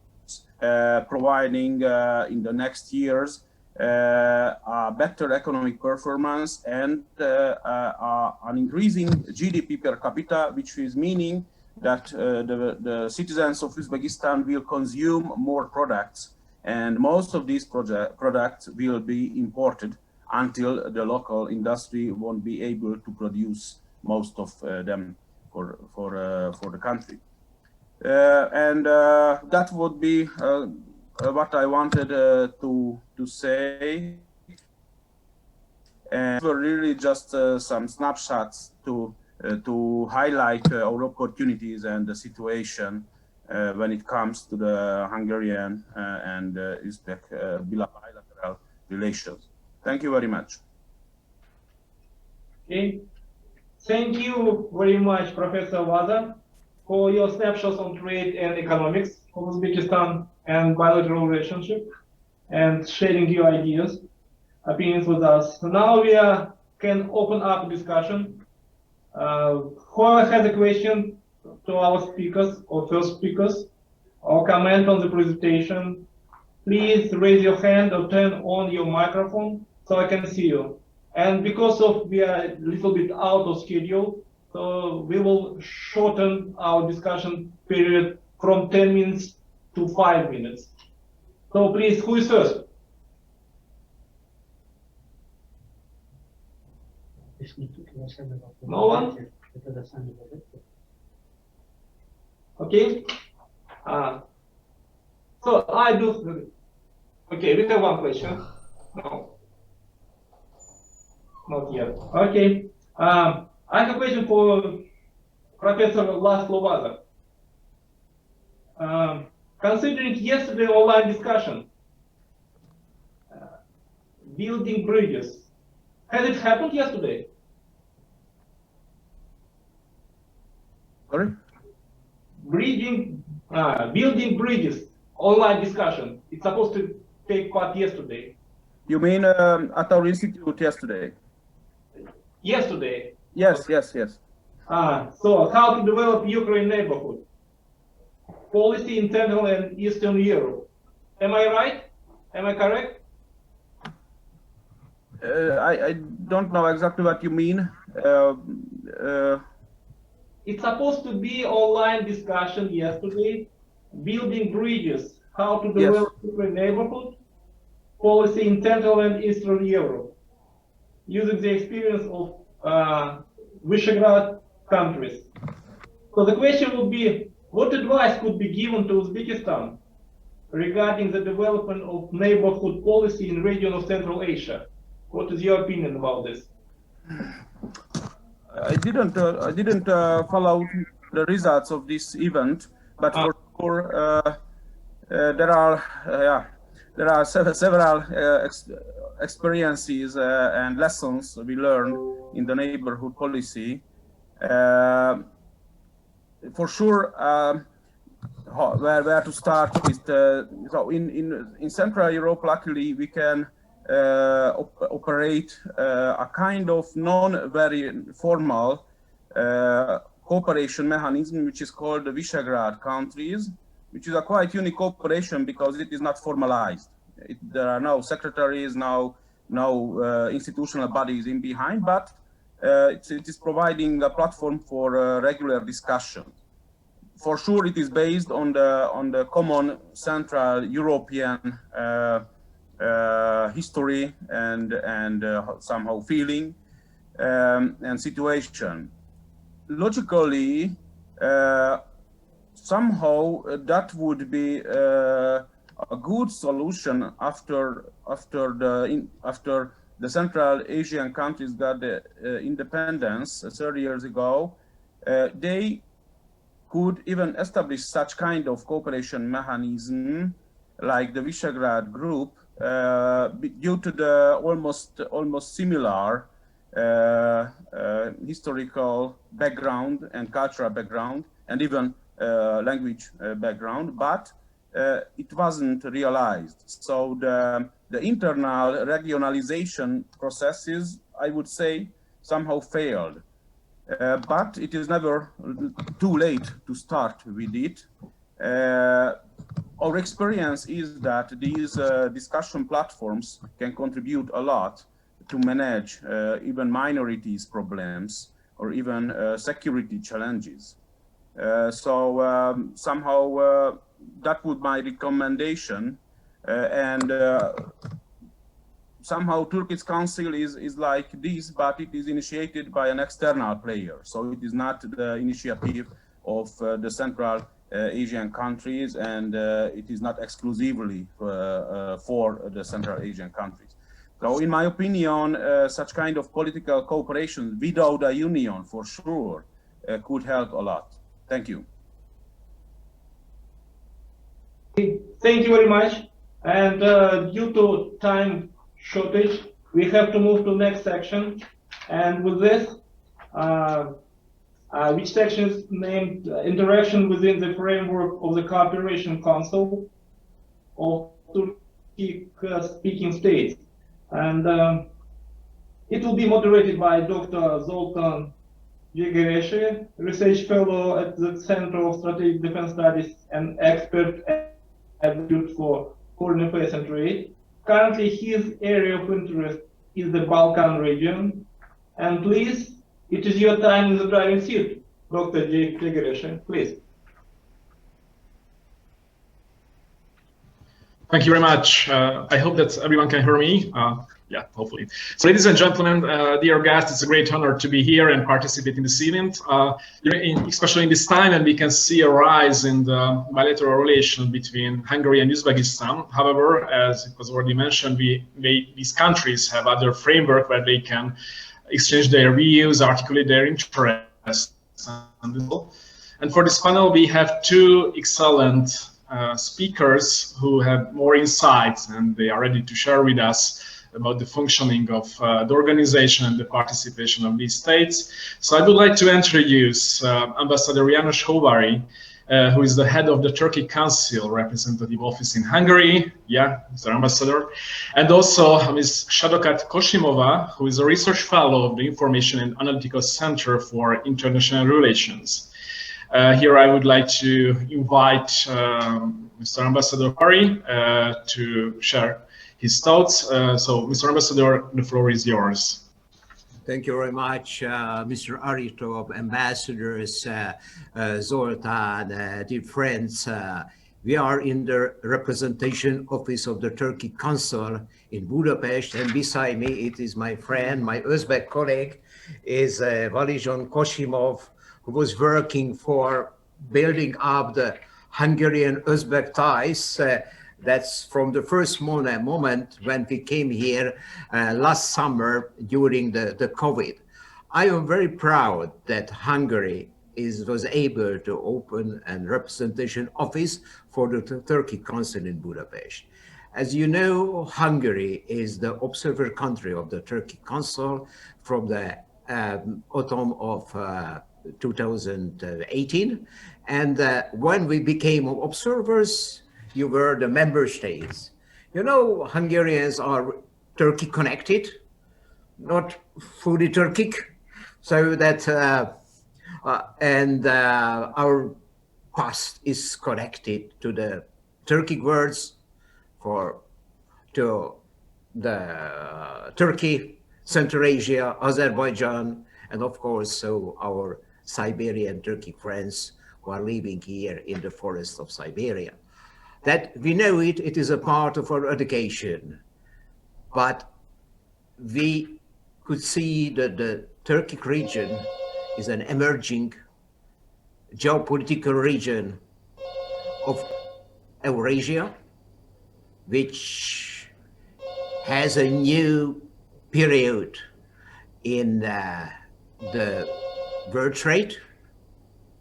providing in the next years a better economic performance and an increasing GDP per capita, which is meaning that the citizens of Uzbekistan will consume more products, and most of these products will be imported until the local industry won't be able to produce most of them for the country. And that would be what I wanted to say. And were really just some snapshots to highlight our opportunities and the situation when it comes to the Hungarian and Uzbek bilateral relations. Thank you very much. Okay. Thank you very much, Professor Vaza, for your snapshots on trade and economics of Uzbekistan and bilateral relationship and sharing your ideas, opinions with us. Now we can open up discussion. Whoever has a question to our speakers or first speakers or comment on the presentation, please raise your hand or turn on your microphone so I can see you. And because we are a little bit out of schedule, so we will shorten our discussion period from 10 minutes to 5 minutes. So please, who is first? No one? Okay. So I do. Okay, we have one question. No. Not yet. Okay. I have a question for Professor Laszlo Vaza. Considering yesterday online discussion, building bridges, has it happened yesterday? Sorry? Building bridges, online discussion. It's supposed to take part yesterday. You mean at our institute yesterday? Yesterday. Yes. So how to develop Ukraine neighborhood? Policy in Central and Eastern Europe. Am I right? Am I correct? I don't know exactly what you mean. It's supposed to be online discussion yesterday. Building bridges, how to develop Ukraine neighborhood, policy in Central and Eastern Europe, using the experience of Visegrad countries. So the question would be, what advice could be given to Uzbekistan regarding the development of neighborhood policy in the region of Central Asia? What is your opinion about this? I didn't follow the results of this event, but for sure there are several experiences and lessons we learned in the neighborhood policy. For sure, where to start with. So in Central Europe, luckily we can operate a kind of non-very formal cooperation mechanism, which is called the Visegrad countries, which is a quite unique cooperation because it is not formalized. There are no secretaries, no institutional bodies in behind, but it is providing a platform for regular discussion. For sure, it is based on the common Central European history and somehow feeling and situation. Logically, somehow that would be a good solution after the Central Asian countries got the independence 30 years ago. They could even establish such kind of cooperation mechanism like the Visegrad group due to the almost similar historical background and cultural background and even language background, but it wasn't realized. So the internal regionalization processes, I would say, somehow failed. But it is never too late to start with it. Our experience is that these discussion platforms can contribute a lot to manage even minorities problems or even security challenges. So somehow that would be my recommendation. And somehow Turkish Council is like this, but it is initiated by an external player. So it is not the initiative of the Central Asian countries, and it is not exclusively for the Central Asian countries. So in my opinion, such kind of political cooperation without a union, for sure, could help a lot. Thank you. Thank you very much. And due to time shortage, we have to move to the next section. And with this, which section is named Interaction within the Framework of the Cooperation Council of Turkic-speaking states. And it will be moderated by Dr. Zoltan Yegereshi, Research Fellow at the Center of Strategic Defense Studies and expert advocate for foreign affairs and trade. Currently, his area of interest is the Balkan region. And please, it is your time in the driving seat, Dr. Yegereshi, please. Thank you very much. I hope that everyone can hear me. Yeah, hopefully. So, ladies and gentlemen, dear guests, it's a great honor to be here and participate in this event, especially in this time, and we can see a rise in the bilateral relation between Hungary and Uzbekistan. However, as it was already mentioned, these countries have other framework where they can exchange their views, articulate their interests. And for this panel, we have two excellent speakers who have more insights, and they are ready to share with us about the functioning of the organization and the participation of these states. So I would like to introduce Ambassador János Hóváry, who is the head of the Turkey Council Representative Office in Hungary. Yeah, Mr. Ambassador. And also Ms. Shadokat Kosimova, who is a research fellow of the Information and Analytical Center for International Relations. Here I would like to invite Mr. Ambassador Hóváry to share his thoughts. So, Mr. Ambassador, the floor is yours. Thank you very much, Mr. Aripov, ambassadors, Zoltan, dear friends. We are in the representation office of the Turkey Council in Budapest, and beside me it is my friend, my Uzbek colleague, is Nozimjon Ortikov, who was working for building up the Hungarian-Uzbek ties. That's from the first moment when we came here last summer during the COVID. I am very proud that Hungary was able to open a representation office for the Turkey Council in Budapest. As you know, Hungary is the observer country of the Turkey Council from the autumn of 2018. And when we became observers, you were the member states. You know, Hungarians are Turkey connected, not fully Turkic. So that, our past is connected to the Turkic words to the Turkey, Central Asia, Azerbaijan, and of course, so our Siberian Turkic friends who are living here in the forest of Siberia. That we know it is a part of our education, but we could see that the Turkic region is an emerging geopolitical region of Eurasia, which has a new period in the world trade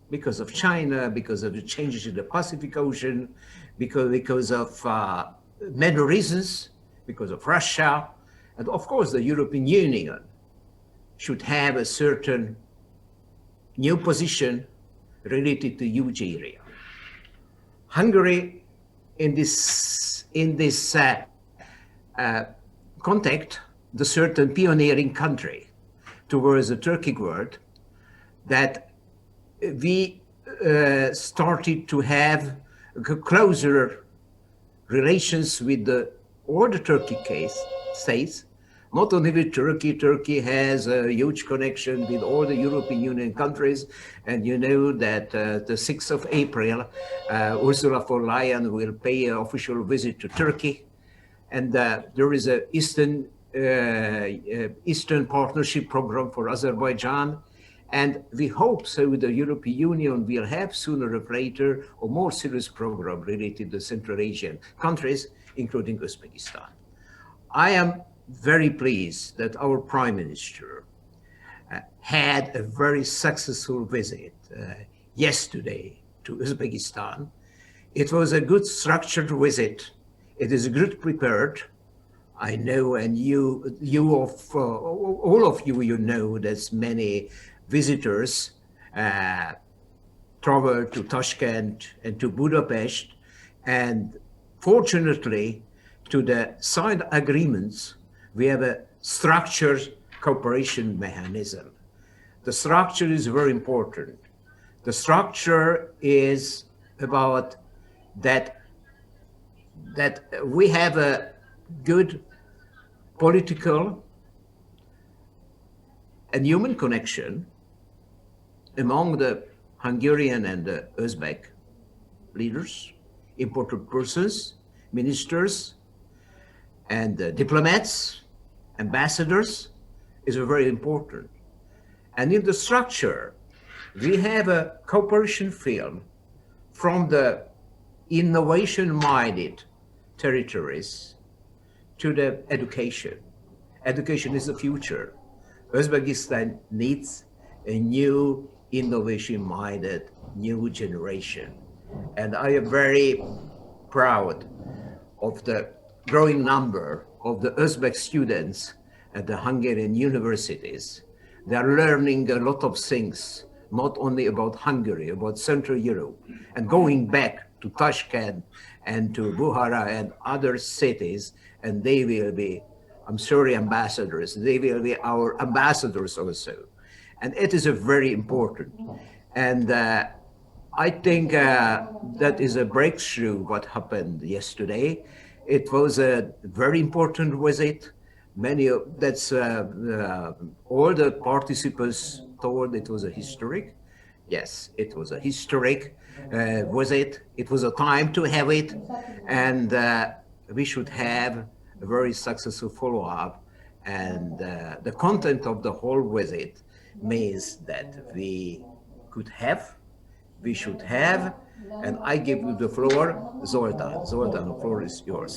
because of China, because of the changes in the Pacific Ocean, because of many reasons, because of Russia, and of course the European Union should have a certain new position related to huge area. Hungary, in this context, the certain pioneering country towards the Turkic world, that we started to have closer relations with all the Turkic states, not only with Turkey. Turkey has a huge connection with all the European Union countries. And you know that the 6th of April, Ursula von der Leyen will pay an official visit to Turkey. And there is an Eastern Partnership Program for Azerbaijan. And we hope so the European Union will have sooner or later a more serious program related to Central Asian countries, including Uzbekistan. I am very pleased that our Prime Minister had a very successful visit yesterday to Uzbekistan. It was a good structured visit. It is good prepared. I know, and all of you, you know, that many visitors travel to Tashkent and to Budapest, and fortunately, to the signed agreements, we have a structured cooperation mechanism. The structure is very important. The structure is about that we have a good political and human connection among the Hungarian and the Uzbek leaders, important persons, ministers, and diplomats, ambassadors is very important. And in the structure, we have a cooperation field from the innovation-minded territories to the education. Education is the future. Uzbekistan needs a new innovation-minded new generation. And I am very proud of the growing number of the Uzbek students at the Hungarian universities. They are learning a lot of things, not only about Hungary, about Central Europe, and going back to Tashkent and to Bukhara and other cities, and they will be, I'm sorry, ambassadors. They will be our ambassadors also. And it is a very important. And I think that is a breakthrough what happened yesterday. It was a very important visit. All the participants thought it was a historic. Yes, it was a historic visit. It was a time to have it. And we should have a very successful follow-up. And the content of the whole visit means that we could have, we should have, and I give you the floor, Zoltán. Zoltán, the floor is yours.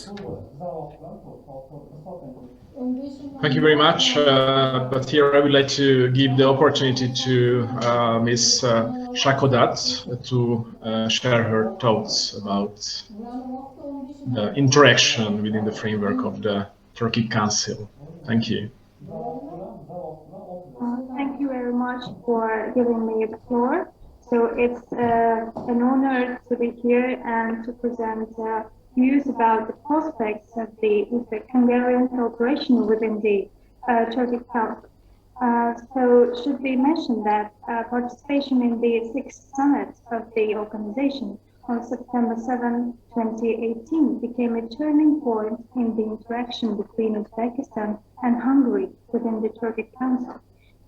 Thank you very much. But here I would like to give the opportunity to Ms. Shakodat to share her thoughts about the interaction within the framework of the Turkey Council. Thank you. Thank you very much for giving me the floor. So it's an honor to be here and to present views about the prospects of the Uzbek-Hungarian cooperation within the Turkic Council. So it should be mentioned that participation in the 6th summit of the organization on September 7, 2018 became a turning point in the interaction between Uzbekistan and Hungary within the Turkic Council.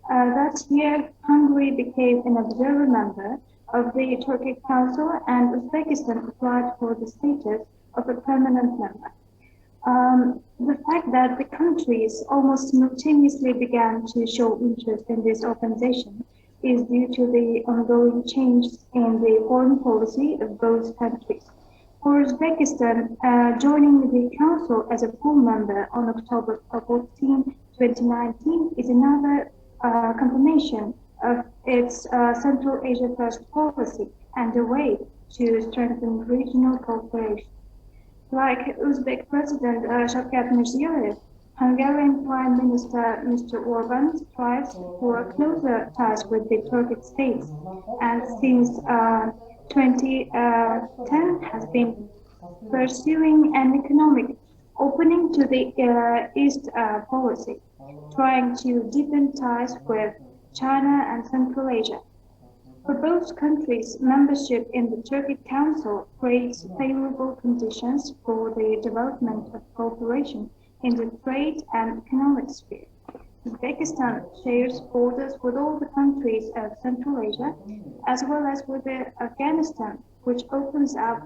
That year, Hungary became an observer member of the Turkic Council, and Uzbekistan applied for the status of a permanent member. The fact that the countries almost simultaneously began to show interest in this organization is due to the ongoing changes in the foreign policy of both countries. For Uzbekistan, joining the Council as a full member on October 14, 2019 is another confirmation of its Central Asia First policy and a way to strengthen regional cooperation. Like Uzbek President Shavkat Mirziyoyev, Hungarian Prime Minister Mr. Orban strives for closer ties with the Turkic states, and since 2010 has been pursuing an economic opening to the East policy, trying to deepen ties with China and Central Asia. For both countries, membership in the Turkic Council creates favorable conditions for the development of cooperation in the trade and economic sphere. Uzbekistan shares borders with all the countries of Central Asia, as well as with Afghanistan, which opens up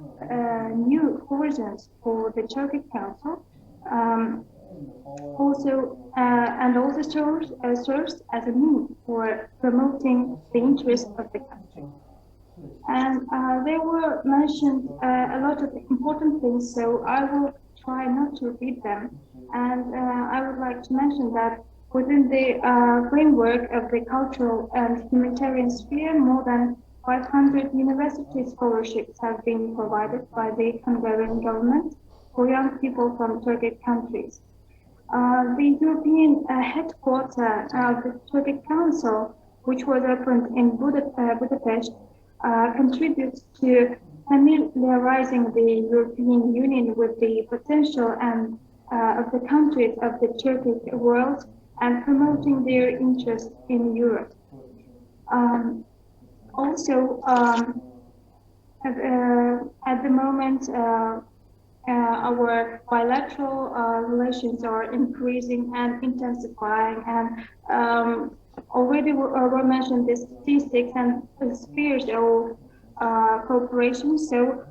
new horizons for the Turkic Council. Also serves as a means for promoting the interests of the country. And there were mentioned a lot of important things, so I will try not to repeat them. And I would like to mention that within the framework of the cultural and humanitarian sphere, more than 500 university scholarships have been provided by the Hungarian government for young people from Turkic countries. The European headquarters of the Turkic Council, which was opened in Budapest, contributes to familiarizing the European Union with the potential and of the countries of the Turkic world and promoting their interest in Europe. At the moment, our bilateral relations are increasing and intensifying, and already were mentioned the statistics and the spheres of cooperation. So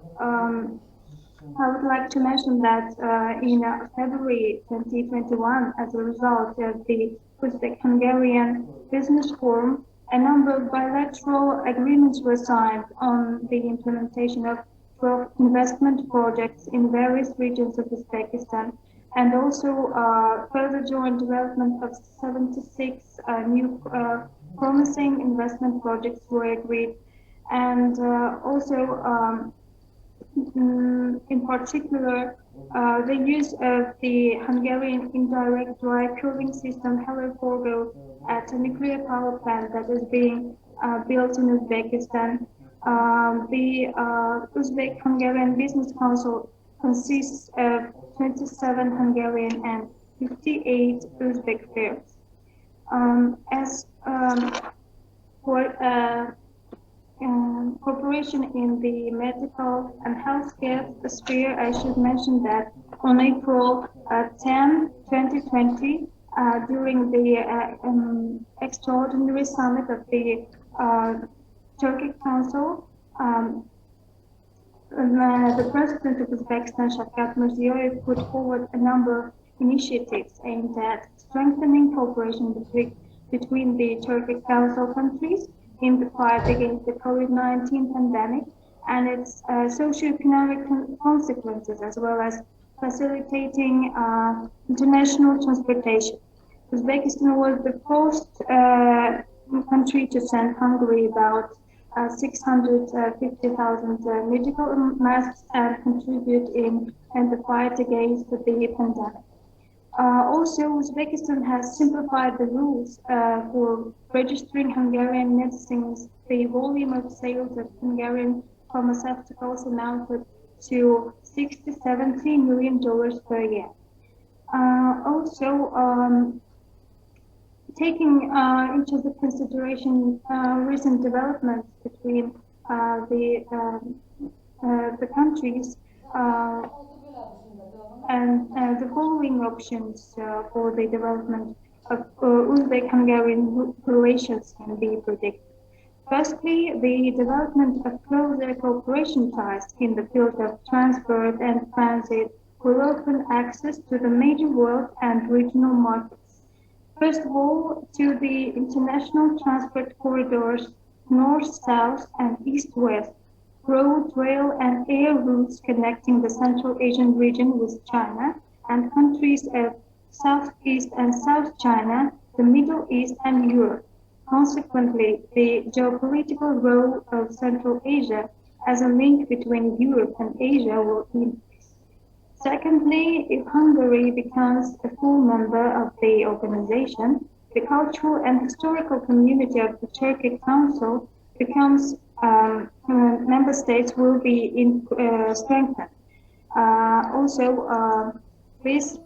I would like to mention that in February 2021, as a result of the Uzbek-Hungarian Business Forum, a number of bilateral agreements were signed on the implementation of 12 investment projects in various regions of Uzbekistan, and also further joint development of 76 new promising investment projects were agreed. And also, in particular, the use of the Hungarian indirect dry cooling system Hellerforgo at a nuclear power plant that is being built in Uzbekistan. The Uzbek-Hungarian Business Council consists of 27 Hungarian and 58 Uzbek firms. As for cooperation in the medical and healthcare sphere, I should mention that on April 10, 2020, during the extraordinary summit of the Turkic Council, the President of Uzbekistan, Shavkat Mirziyoyev, put forward a number of initiatives aimed at strengthening cooperation between the Turkic Council countries in the fight against the COVID-19 pandemic and its socio-economic consequences, as well as facilitating international transportation. Uzbekistan was the first country to send Hungary about 650,000 medical masks and contribute in the fight against the pandemic. Also, Uzbekistan has simplified the rules for registering Hungarian medicines. The volume of sales of Hungarian pharmaceuticals amounted to $60 to $70 million per year. Taking into the consideration recent developments between the countries and the following options for the development of Uzbek-Hungarian relations can be predicted. Firstly, the development of closer cooperation ties in the field of transport and transit will open access to the major world and regional markets. First of all, to the international transport corridors north-south and east-west, road, rail, and air routes connecting the Central Asian region with China and countries of Southeast and South China, the Middle East, and Europe. Consequently, the geopolitical role of Central Asia as a link between Europe and Asia will increase. Secondly, if Hungary becomes a full member of the organization, the cultural and historical community of the Turkic Council becomes member states will be strengthened. This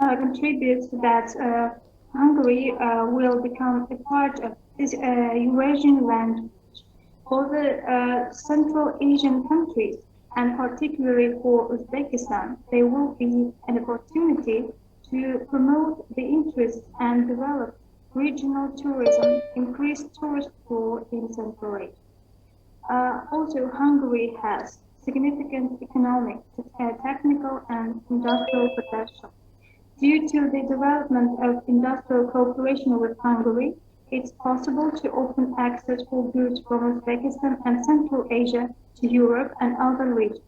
contributes that Hungary will become a part of this Eurasian land for the Central Asian countries, and particularly for Uzbekistan. There will be an opportunity to promote the interests and develop regional tourism, increase tourist flow in Central Asia. Also, Hungary has significant economic, technical, and industrial potential. Due to the development of industrial cooperation with Hungary, it's possible to open access for goods from Uzbekistan and Central Asia to Europe and other regions.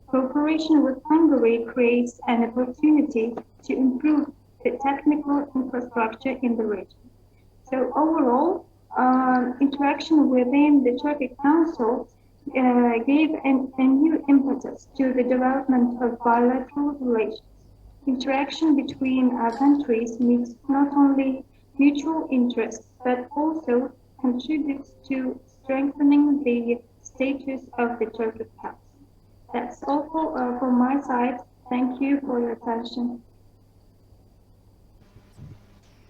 Cooperation with Hungary creates an opportunity to improve the technical infrastructure in the region. So overall, interaction within the Turkic Council gave a new impetus to the development of bilateral relations. Interaction between our countries meets not only mutual interests, but also contributes to strengthening the status of the Turkic Council. That's all from my side. Thank you for your attention.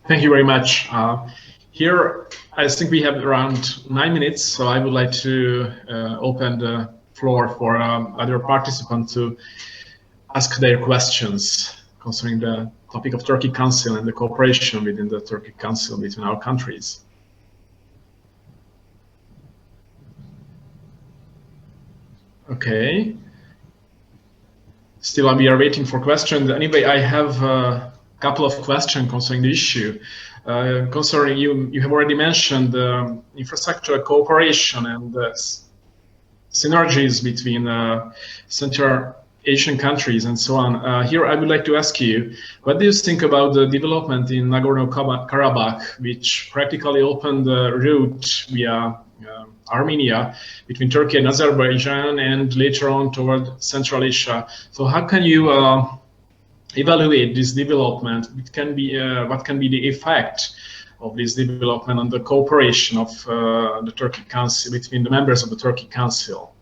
Thank you very much. Here, I think we have around 9 minutes, so I would like to open the floor for other participants to ask their questions concerning the topic of Turkic Council and the cooperation within the Turkic Council between our countries. Okay. Still, we are waiting for questions. Anyway, I have a couple of questions concerning the issue. Concerning you have already mentioned infrastructural cooperation and synergies between Central Asian countries and so on. Here, I would like to ask you, what do you think about the development in Nagorno-Karabakh, which practically opened the route via Armenia between Turkey and Azerbaijan, and later on toward Central Asia? So how can you evaluate this development? What can be the effect of this development on the cooperation of the Turkic Council between the members of the Turkic Council?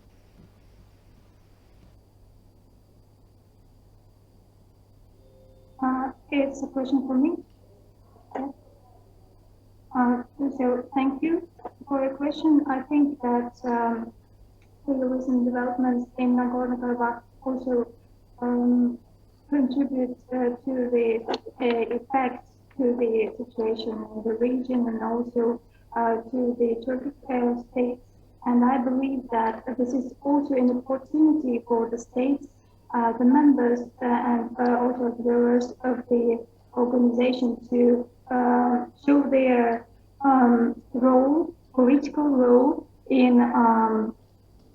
It's a question for me. So thank you for your question. I think that the recent developments in Nagorno-Karabakh also contribute to the effect to the situation in the region and also to the Turkic states. And I believe that this is also an opportunity for the states, the members, and also observers of the organization to show their role political role in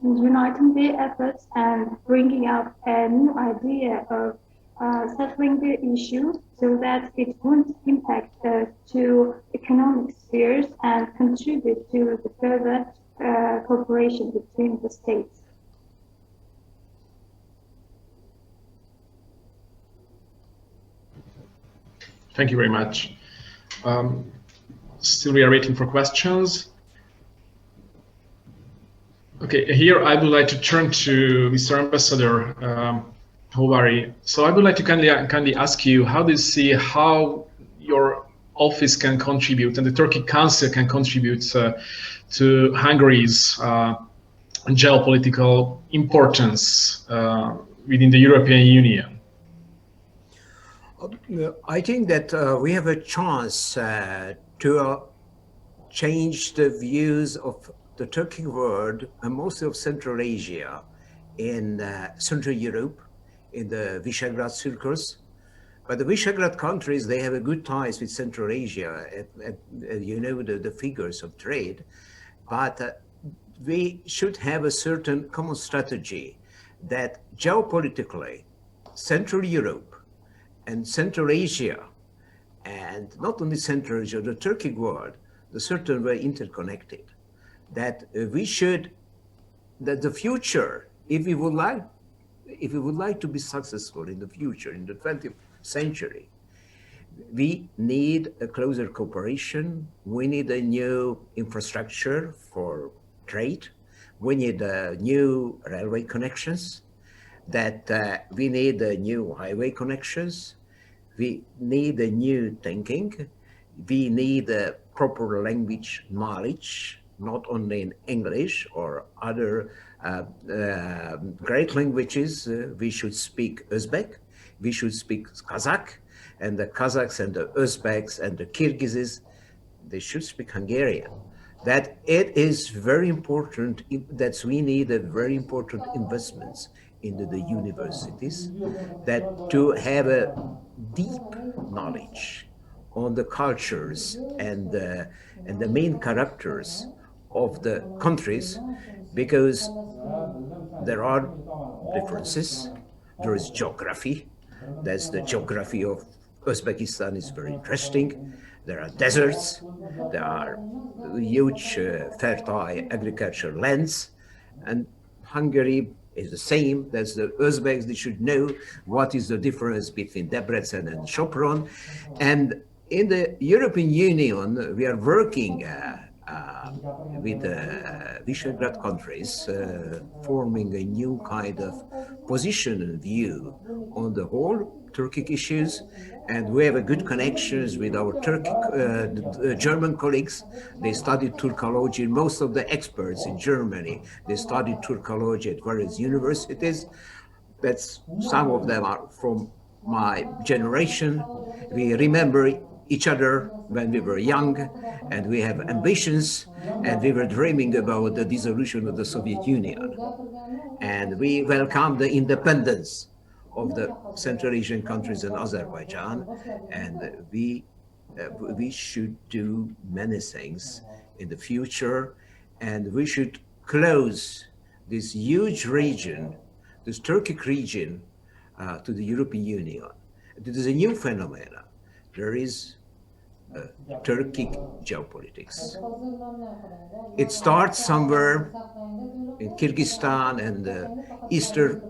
uniting their efforts and bringing up a new idea of settling the issue so that it won't impact to economic spheres and contribute to the further cooperation between the states. Thank you very much. Still we are waiting for questions. Okay, here I would like to turn to Mr. Ambassador Hovary. So I would like to kindly ask you, how do you see how your office can contribute and the Turkey Council can contribute to Hungary's geopolitical importance within the European Union? I think that we have a chance to change the views of the Turkic world and mostly of Central Asia in Central Europe, in the Visegrad circles. But the Visegrad countries, they have a good ties with Central Asia, you know, the figures of trade. But we should have a certain common strategy that geopolitically, Central Europe and Central Asia, and not only Central Asia, the Turkic world, the certain way interconnected. That we should, that the future, if we would like to be successful in the future, in the 20th century, we need a closer cooperation. We need a new infrastructure for trade. We need new railway connections. That we need new highway connections. We need a new thinking. We need a proper language knowledge, not only in English or other great languages. We should speak Uzbek, we should speak Kazakh, and the Kazakhs and the Uzbeks and the Kyrgyzs, they should speak Hungarian. That it is very important, that we need a very important investments into the universities, that to have a deep knowledge on the cultures and the main characters of the countries, because there are differences. There is geography. That's the geography of Uzbekistan is very interesting. There are deserts. There are huge fertile agricultural lands, and Hungary is the same. That's the Uzbeks. They should know what is the difference between Debrecen and Sopron. And in the European Union, we are working with the Visegrad countries, forming a new kind of position and view on the whole Turkic issues. And we have a good connections with our German colleagues. They studied Turkology. Most of the experts in Germany, they studied Turkology at various universities. That's, some of them are from my generation. We remember each other when we were young, and we have ambitions, and we were dreaming about the dissolution of the Soviet Union. And we welcome the independence of the Central Asian countries and Azerbaijan, and we should do many things in the future, and we should close this huge region, this Turkic region, to the European Union. It is a new phenomenon. There is Turkic geopolitics. It starts somewhere in Kyrgyzstan and the eastern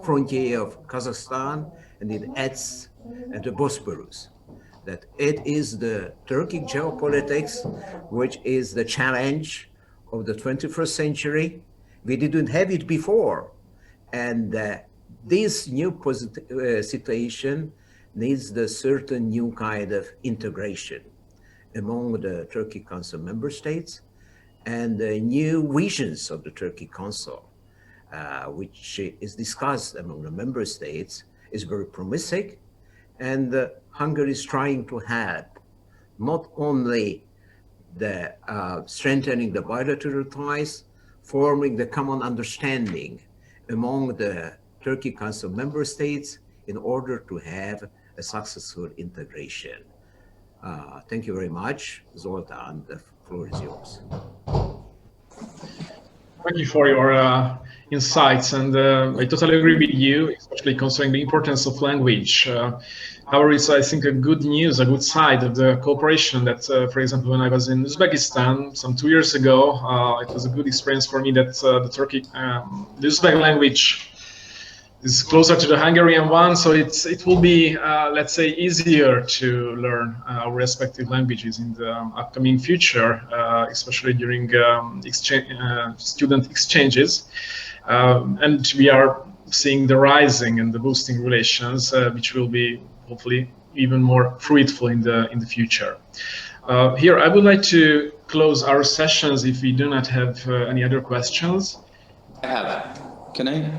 frontier of Kazakhstan, and it adds at the Bosporus. That it is the Turkic geopolitics, which is the challenge of the 21st century. We didn't have it before. And this new situation needs the certain new kind of integration among the Turkic Council member states, and the new visions of the Turkic Council, which is discussed among the member states, is very promising. And Hungary is trying to help not only the strengthening the bilateral ties, forming the common understanding among the Turkic Council member states in order to have a successful integration. Thank you very much, Zoltán, floor is yours. Thank you for your insights, and I totally agree with you, especially concerning the importance of language. However, it's, I think, a good news, a good side of the cooperation that, for example, when I was in Uzbekistan some 2 years ago, it was a good experience for me that the Uzbek language is closer to the Hungarian one, so it will be, let's say, easier to learn our respective languages in the upcoming future, especially during student exchanges. And we are seeing the rising and the boosting relations, which will be hopefully even more fruitful in the future. Here, I would like to close our sessions if we do not have any other questions. I have. Can I?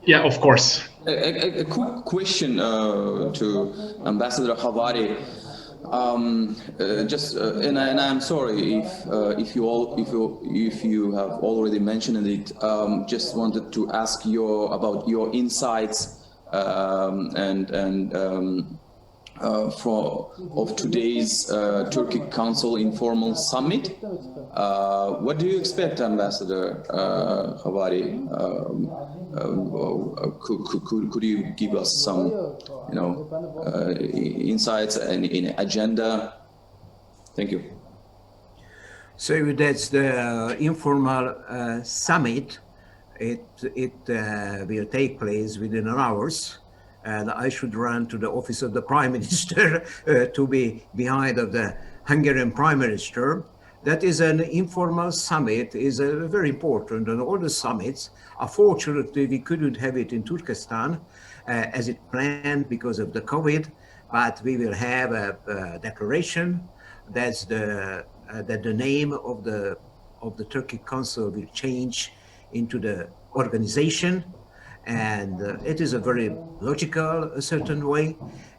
Yeah, of course. A quick question to Ambassador Khavari. And I'm sorry if you have already mentioned it. Just wanted to ask about your insights of today's Turkic Council informal summit. What do you expect, Ambassador Khavari? Could you give us some, insights and in agenda? Thank you. So that's the informal summit. It will take place within an hours, and I should run to the office of the Prime Minister to be behind of the Hungarian Prime Minister. That is an informal summit, is very important, and all the summits, unfortunately, we couldn't have it in Turkestan as it planned because of the COVID, but we will have a declaration that the name of the Turkic Council will change into the organization, and it is a very logical, a certain way,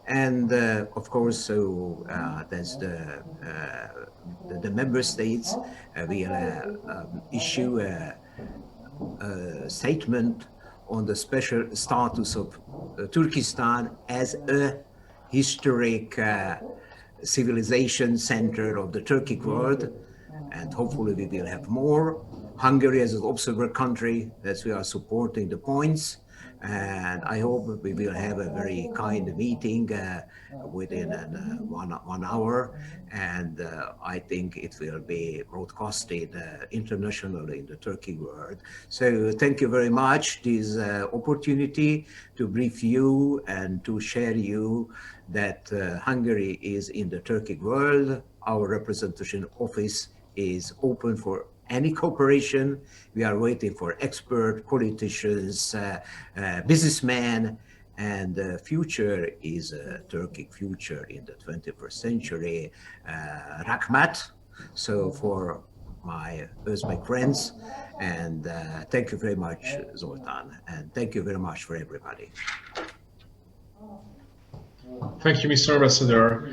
and of course, so that's the member states will issue a statement on the special status of Turkestan as a historic civilization center of the Turkic world, and hopefully we will have more. Hungary as an observer country, that we are supporting the points, and I hope we will have a very kind meeting within 1 hour, and I think it will be broadcasted internationally in the Turkic world. So thank you very much this opportunity to brief you and to share you that Hungary is in the Turkic world. Our representation office is open for any cooperation. We are waiting for expert politicians, businessmen, and the future is a Turkic future in the 21st century. Rahmat. So for my Uzbek friends, and thank you very much, Zoltan, and thank you very much for everybody. Thank you, Mr. Ambassador.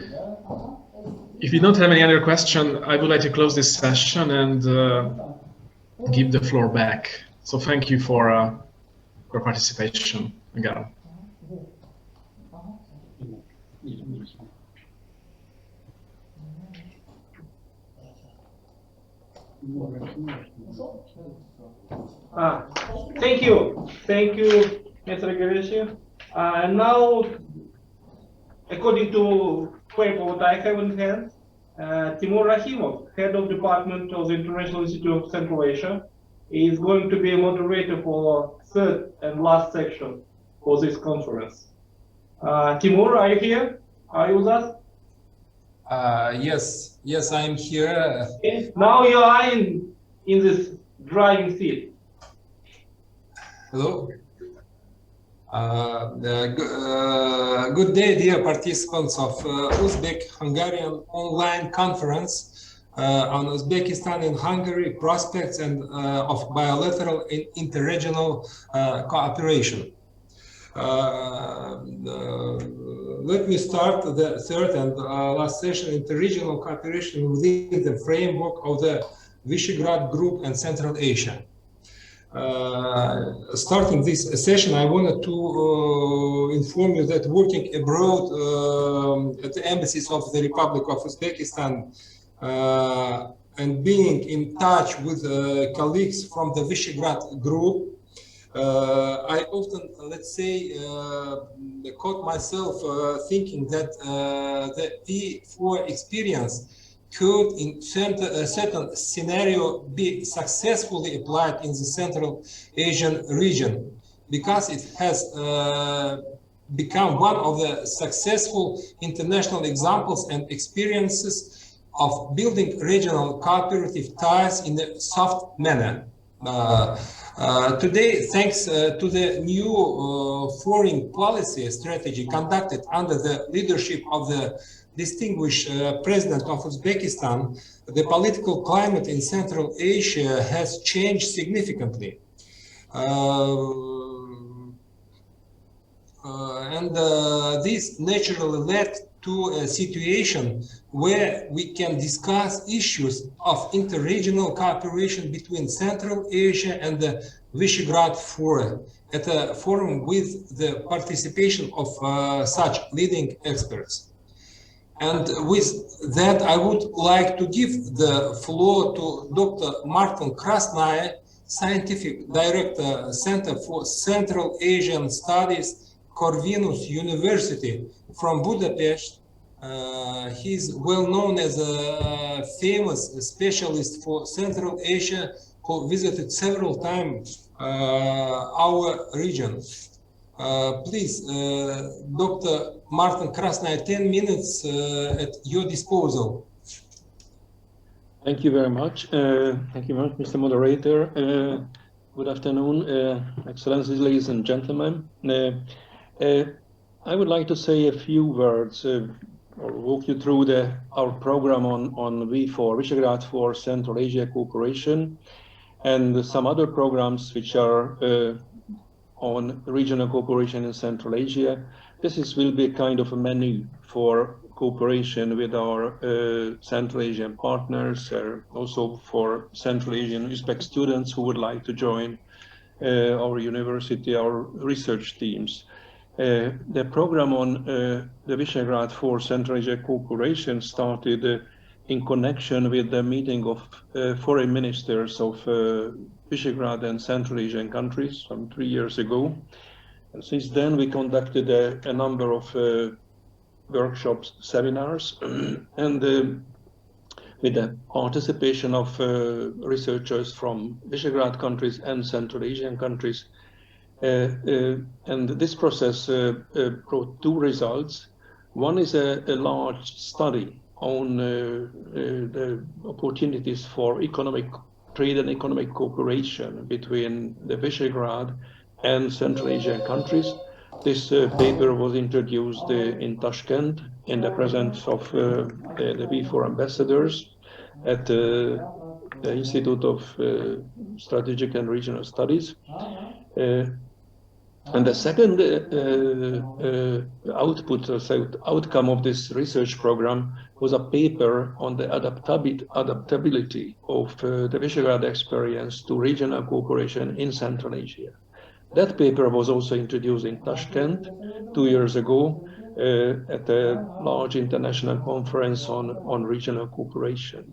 If you don't have any other question, I would like to close this session and give the floor back. So thank you for your participation again. Thank you, Mr. Gareshi. And now, according to paper what I have in hand, Timur Rahimov, head of department of the International Institute of Central Asia, is going to be a moderator for third and last section for this conference. Timur, are you here? Are you with us? Yes, I am here. Okay. Now you are in this driving seat. Hello. Good day, dear participants of Uzbek-Hungarian online conference on Uzbekistan and Hungary prospects and of bilateral and interregional cooperation. Let me start the third and last session, interregional cooperation within the framework of the Visegrad Group and Central Asia. Starting this session, I wanted to inform you that working abroad at the embassies of the Republic of Uzbekistan and being in touch with colleagues from the Visegrad group, I often, let's say, caught myself thinking that the V4 experience could, in certain scenario, be successfully applied in the Central Asian region, because it has become one of the successful international examples and experiences of building regional cooperative ties in a soft manner. Today, thanks to the new foreign policy strategy conducted under the leadership of the distinguished President of Uzbekistan, the political climate in Central Asia has changed significantly. This naturally led to a situation where we can discuss issues of interregional cooperation between Central Asia and the Visegrad Forum at a forum with the participation of such leading experts. And with that, I would like to give the floor to Dr. Márton Ugrósdy, Scientific Director, Center for Central Asian Studies, Corvinus University from Budapest. He's well known as a famous specialist for Central Asia who visited several times our region. Please, Dr. Márton Ugrósdy, 10 minutes at your disposal. Thank you very much. Thank you very much, Mr. Moderator. Good afternoon, Excellencies, ladies and gentlemen. I would like to say a few words or walk you through our program on V4, Visegrad for Central Asia Cooperation, and some other programs which are on regional cooperation in Central Asia. This will be a kind of a menu for cooperation with our Central Asian partners, also for Central Asian Uzbek students who would like to join our university, our research teams. The program on the Visegrad for Central Asia Cooperation started in connection with the meeting of foreign ministers of Visegrad and Central Asian countries some 3 years ago. And since then, we conducted a number of workshops, seminars, and with the participation of researchers from Visegrad countries and Central Asian countries. And this process brought two results. One is a large study on the opportunities for economic trade and economic cooperation between the Visegrad and Central Asian countries. This paper was introduced in Tashkent in the presence of the V4 ambassadors at the Institute of Strategic and Regional Studies. And the second outcome of this research program was a paper on the adaptability of the Visegrad experience to regional cooperation in Central Asia. That paper was also introduced in Tashkent 2 years ago at a large international conference on regional cooperation.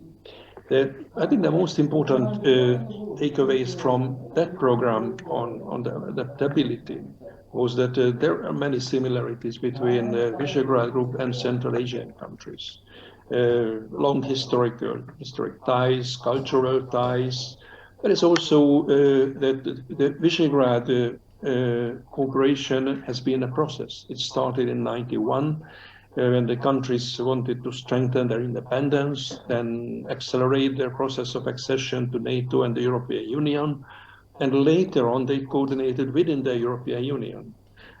I think the most important takeaways from that program on the adaptability was that there are many similarities between the Visegrad Group and Central Asian countries. Long historic ties, cultural ties, but it's also that the Visegrad cooperation has been a process. It started in '91, when the countries wanted to strengthen their independence and accelerate their process of accession to NATO and the European Union. And later on, they coordinated within the European Union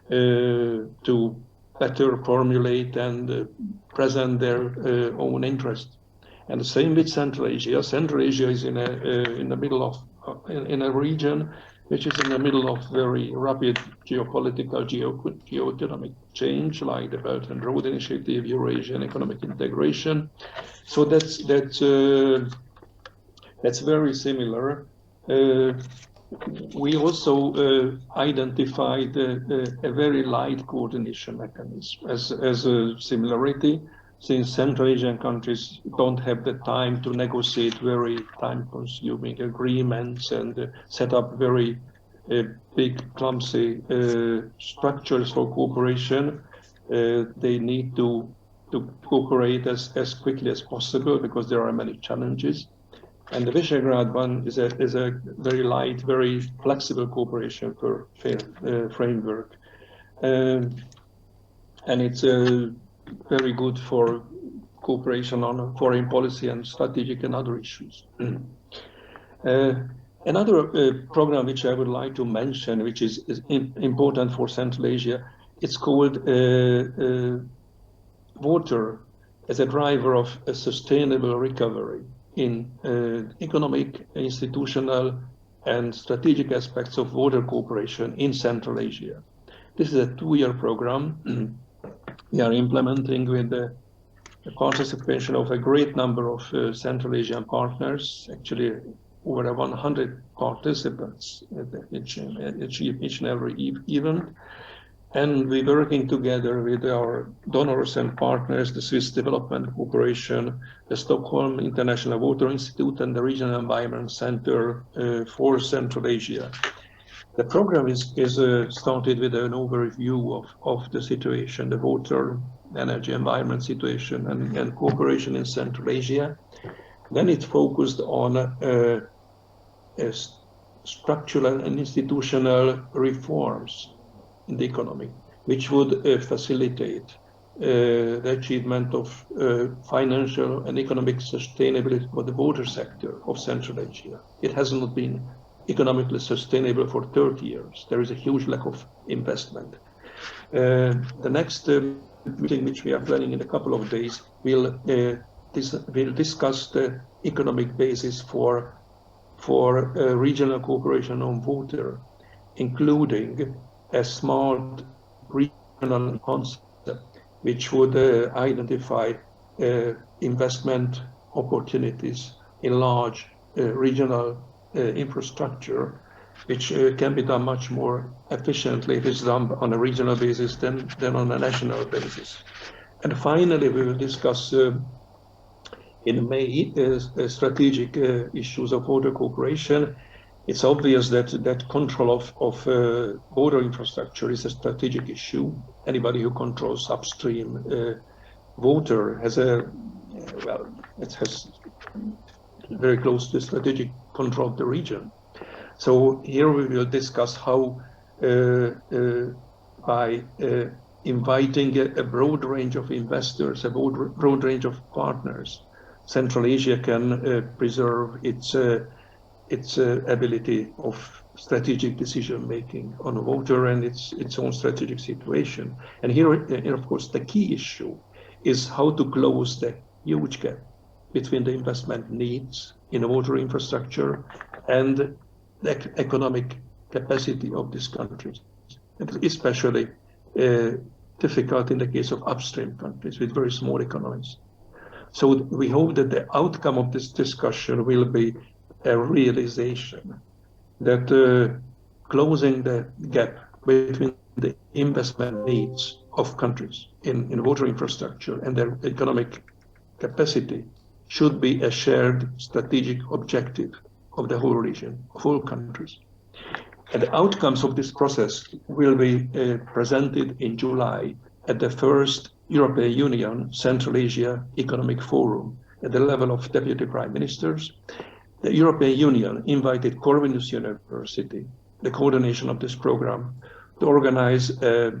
to better formulate and present their own interest. And the same with Central Asia. Central Asia is in the middle of in a region which is in the middle of very rapid geopolitical, geoeconomic change, like the Belt and Road Initiative, Eurasian economic integration. So that's very similar. We also identified a very light coordination mechanism as a similarity. since Central Asian countries don't have the time to negotiate very time-consuming agreements and set up very big, clumsy structures for cooperation. They need to cooperate as quickly as possible because there are many challenges. And the Visegrad one is a very light, very flexible cooperation for framework. And it's very good for cooperation on foreign policy and strategic and other issues. Another program which I would like to mention, which is important for Central Asia, it's called Water as a driver of a sustainable recovery in economic, institutional, and strategic aspects of water cooperation in Central Asia. This is a 2-year program we are implementing with the participation of a great number of Central Asian partners, actually over 100 participants at each and every event. And we're working together with our donors and partners, the Swiss Development Corporation, the Stockholm International Water Institute, and the Regional Environment Center for Central Asia. The program is started with an overview of the situation, the water, energy, environment situation, and cooperation in Central Asia. Then it focused on structural and institutional reforms in the economy, which would facilitate the achievement of financial and economic sustainability for the water sector of Central Asia. It has not been economically sustainable for 30 years. There is a huge lack of investment. The next meeting, which we are planning in a couple of days, will discuss the economic basis for regional cooperation on water, including a smart regional concept which would identify investment opportunities in large regional infrastructure, which can be done much more efficiently if it's done on a regional basis than on a national basis. And finally, we will discuss in May strategic issues of water cooperation. It's obvious that control of water infrastructure is a strategic issue. Anybody who controls upstream water has it has very close to strategic control of the region. So here we will discuss how by inviting a broad range of investors, a broad range of partners, Central Asia can preserve its ability of strategic decision-making on water and its own strategic situation. And here, of course, the key issue is how to close the huge gap between the investment needs in water infrastructure and the economic capacity of these countries. It's especially difficult in the case of upstream countries with very small economies. So we hope that the outcome of this discussion will be a realization that closing the gap between the investment needs of countries in water infrastructure and their economic capacity should be a shared strategic objective of the whole region, of all countries. And the outcomes of this process will be presented in July at the first European Union Central Asia Economic Forum at the level of deputy prime ministers. The European Union invited Corvinus University, the coordination of this program, to organize a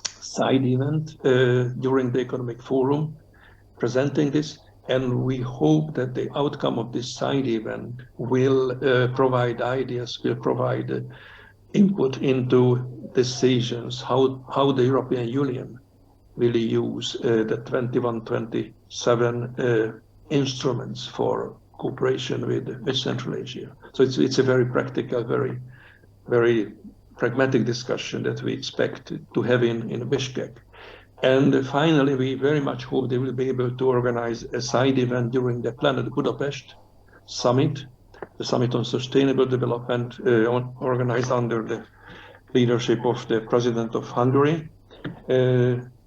side event during the economic forum presenting this. And we hope that the outcome of this side event will provide ideas, will provide input into decisions, how the European Union will use the 21-27 instruments for cooperation with Central Asia. So it's a very practical, very pragmatic discussion that we expect to have in Bishkek. And finally, we very much hope they will be able to organize a side event during the Planet Budapest Summit, the Summit on Sustainable Development, organized under the leadership of the President of Hungary,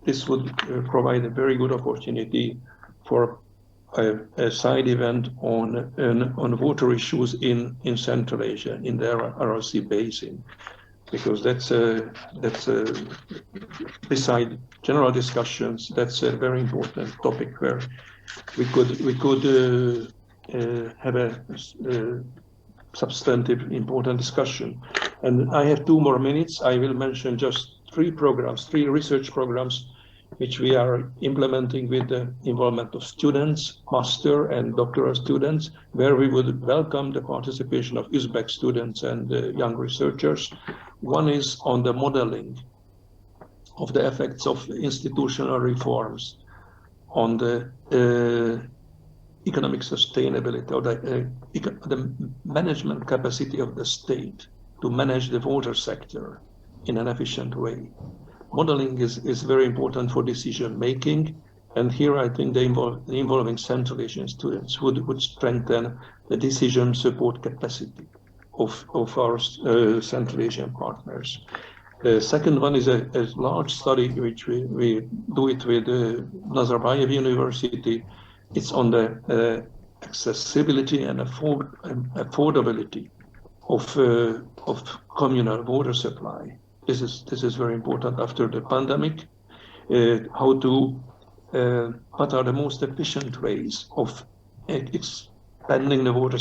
this would provide a very good opportunity for a side event on water issues in Central Asia, in the RRC basin, because that's beside general discussions, that's a very important topic where we could have a substantive, important discussion. And I have 2 more minutes. I will mention just 3 research programs, which we are implementing with the involvement of students, master and doctoral students, where we would welcome the participation of Uzbek students and young researchers. One is on the modeling of the effects of institutional reforms on the economic sustainability, or the management capacity of the state to manage the water sector in an efficient way. Modeling is very important for decision making, and here I think the involving Central Asian students would strengthen the decision support capacity of our Central Asian partners. The second one is a large study which we do it with Nazarbayev University. It's on the accessibility and affordability of communal water supply. This is very important after the pandemic. What are the most efficient ways of expanding the water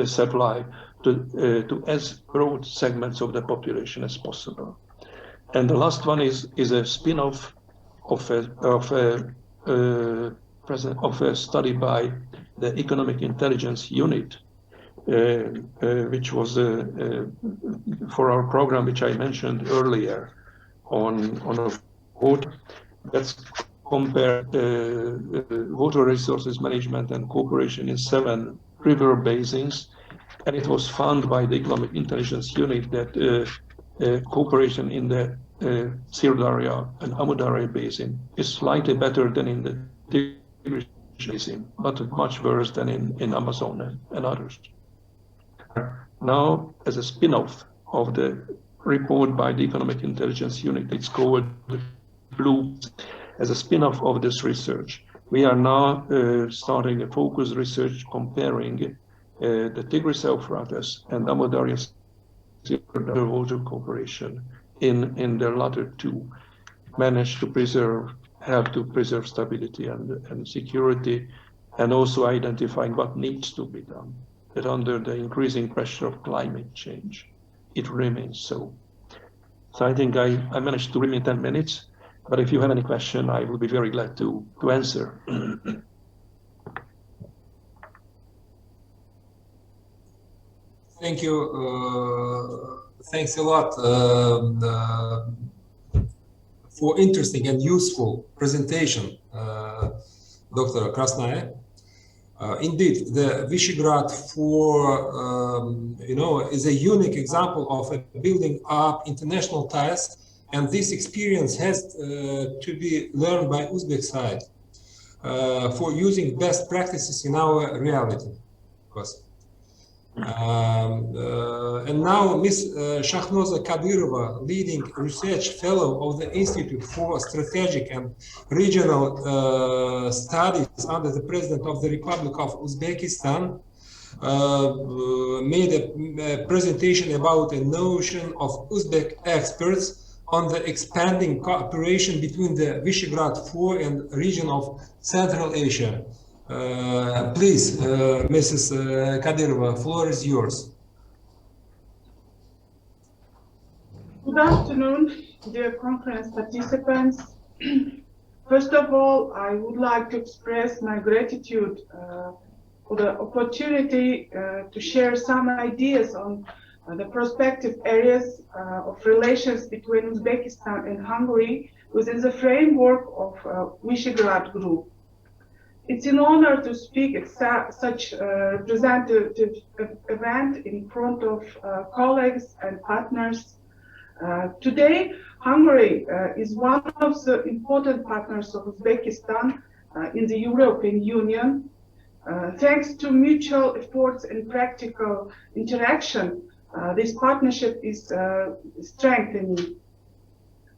supply to as broad segments of the population as possible. And the last one is a spin-off of a study by the Economic Intelligence Unit, which was for our program, which I mentioned earlier, on water. That's compared water resources management and cooperation in 7 river basins, and it was found by the Economic Intelligence Unit that cooperation in the Sirdarya and Amudarya basin is slightly better than in the Tigris basin, but much worse than in Amazon and others. Now, as a spin-off of the report by the Economic Intelligence Unit, it's called Blue. As a spin-off of this research, we are now starting a focused research comparing the Tigris-Euphrates and Amudarya water cooperation in the latter 2 managed to have to preserve stability and security, and also identifying what needs to be done, that under the increasing pressure of climate change, it remains so. So I think I managed to remain 10 minutes, but if you have any question, I will be very glad to answer. Thank you. Thanks a lot for interesting and useful presentation, Dr. Krasnaya. Indeed, the Visegrad 4, is a unique example of building up international ties, and this experience has to be learned by Uzbek side for using best practices in our reality, of course. And now Ms. Shahnoza Kadyrova, leading research fellow of the Institute for Strategic and Regional Studies under the President of the Republic of Uzbekistan, made a presentation about a notion of Uzbek experts on the expanding cooperation between the Visegrad 4 and region of Central Asia. Please, Mrs. Kadyrova, floor is yours. Good afternoon, dear conference participants. First of all, I would like to express my gratitude for the opportunity to share some ideas on the prospective areas of relations between Uzbekistan and Hungary within the framework of Visegrad Group. It's an honor to speak at such a representative event in front of colleagues and partners. Today, Hungary is one of the important partners of Uzbekistan in the European Union. Thanks to mutual efforts and practical interaction, this partnership is strengthening.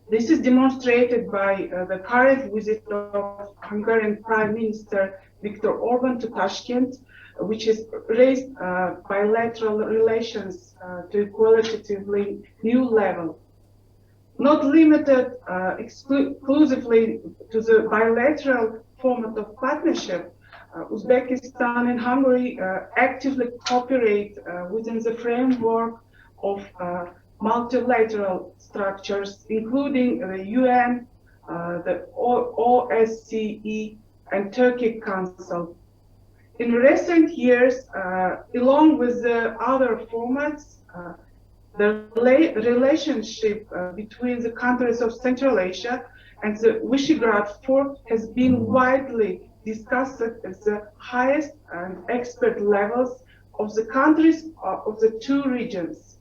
This is demonstrated by the current visit of Hungarian Prime Minister Viktor Orban to Tashkent, which has raised bilateral relations to a qualitatively new level. Not limited exclusively to the bilateral format of partnership, Uzbekistan and Hungary actively cooperate within the framework of multilateral structures, including the UN, the OSCE, and Turkey Council. In recent years, along with the other formats, the relationship between the countries of Central Asia and the Visegrad Four has been widely discussed at the highest and expert levels of the countries of the two regions.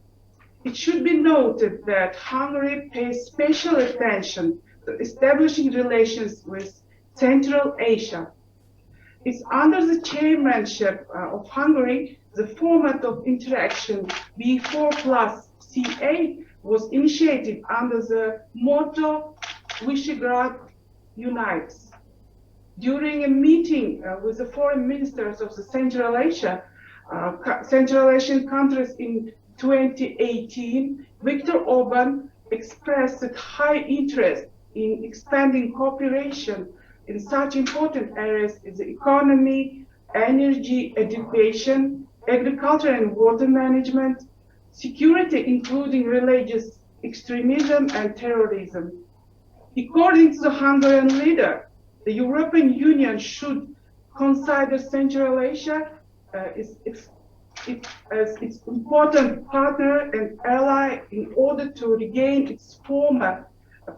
It should be noted that Hungary pays special attention to establishing relations with Central Asia. It's under the chairmanship of Hungary, the format of interaction B4+CA was initiated under the motto Visegrad Unites. During a meeting with the foreign ministers of the Central Asian countries in 2018, Viktor Orban expressed high interest in expanding cooperation in such important areas as the economy, energy, education, agriculture and water management, security including religious extremism and terrorism. According to the Hungarian leader, the European Union should consider Central Asia as its important partner and ally in order to regain its former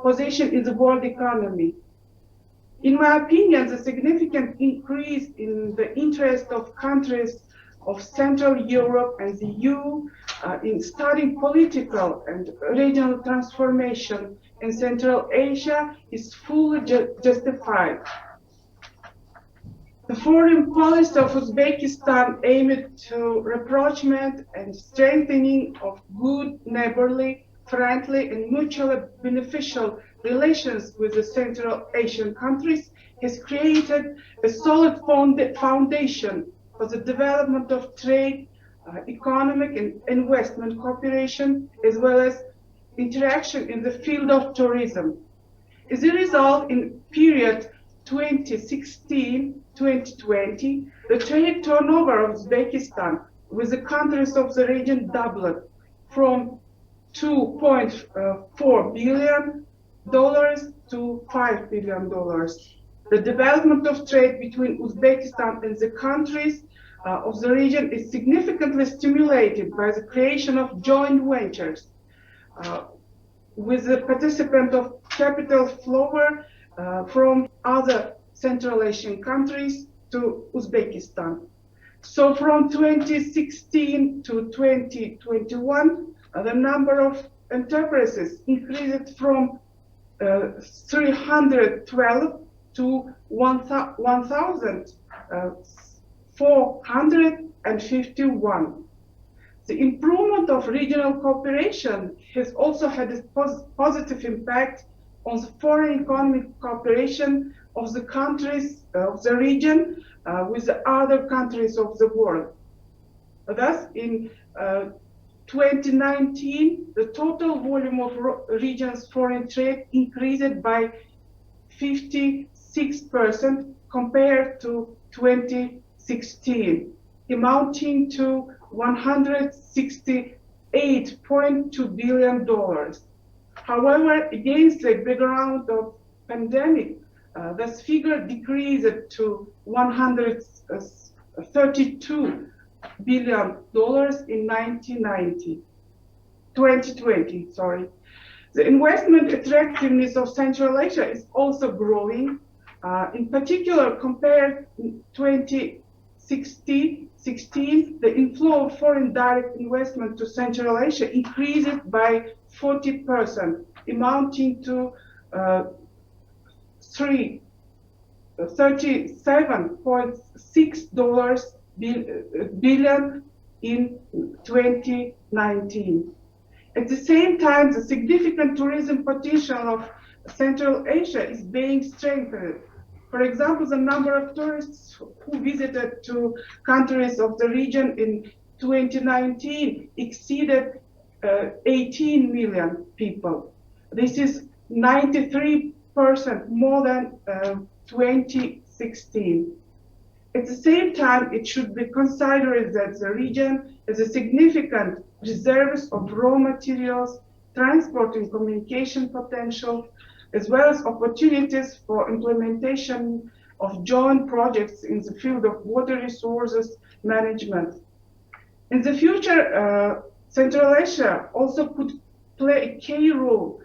position in the world economy. In my opinion, the significant increase in the interest of countries of Central Europe and the EU in studying political and regional transformation in Central Asia is fully justified. The foreign policy of Uzbekistan aimed to rapprochement and strengthening of good, neighborly, friendly, and mutually beneficial relations with the Central Asian countries has created a solid foundation for the development of trade, economic and investment cooperation, as well as interaction in the field of tourism. As a result, in period 2016-2020, the trade turnover of Uzbekistan with the countries of the region doubled from $2.4 billion to $5 billion. The development of trade between Uzbekistan and the countries of the region is significantly stimulated by the creation of joint ventures with the participant of capital flow from other Central Asian countries to Uzbekistan. So from 2016 to 2021, the number of enterprises increased from 312 to 1,451. The improvement of regional cooperation has also had a positive impact on the foreign economic cooperation of the countries of the region with the other countries of the world. Thus, in 2019, the total volume of region's foreign trade increased by 56% compared to 2016, amounting to $168.2 billion. However, against the background of pandemic, this figure decreased to $132 billion in 2020. The investment attractiveness of Central Asia is also growing. In particular, compared to 2016, the inflow of foreign direct investment to Central Asia increased by 40%, amounting to $37.6 billion in 2019. At the same time, the significant tourism potential of Central Asia is being strengthened. For example, the number of tourists who visited to countries of the region in 2019 exceeded 18 million people. This is 93% more than 2016. At the same time, it should be considered that the region has a significant reserves of raw materials, transport and communication potential, as well as opportunities for implementation of joint projects in the field of water resources management. In the future, Central Asia also could play a key role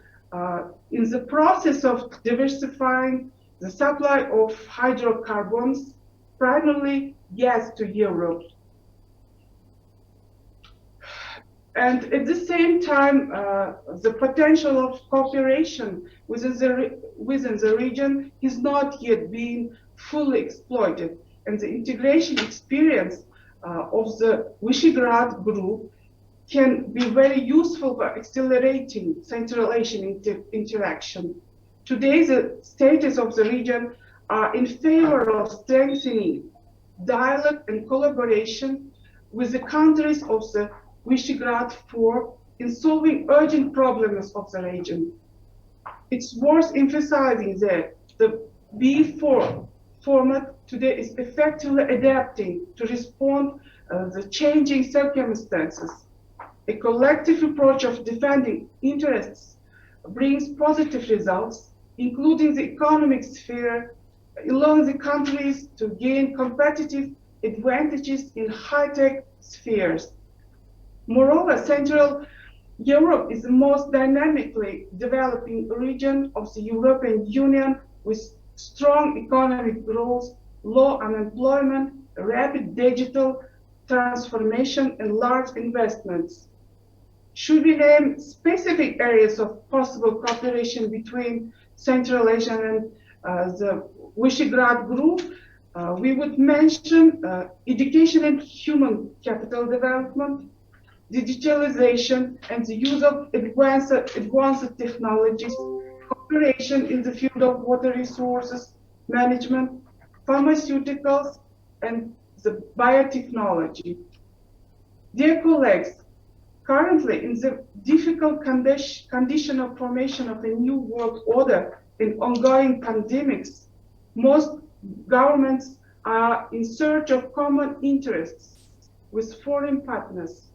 in the process of diversifying the supply of hydrocarbons, primarily gas, to Europe. And at the same time, the potential of cooperation within the region is not yet being fully exploited, and the integration experience of the Visegrad group can be very useful for accelerating Central Asian interaction. Today, the status of the region are in favor of strengthening dialogue and collaboration with the countries of the Visegrad 4 in solving urgent problems of the region. It's worth emphasizing that the B4 format today is effectively adapting to respond to the changing circumstances. A collective approach of defending interests brings positive results, including the economic sphere, allowing the countries to gain competitive advantages in high-tech spheres. Moreover, Central Europe is the most dynamically developing region of the European Union with strong economic growth, low unemployment, rapid digital transformation, and large investments. Should we name specific areas of possible cooperation between Central Asia and the Visegrad group, we would mention education and human capital development, digitalization and the use of advanced technologies, cooperation in the field of water resources management, pharmaceuticals, and the biotechnology. Dear colleagues, currently in the difficult condition of formation of a new world order and ongoing pandemics, most governments are in search of common interests with foreign partners.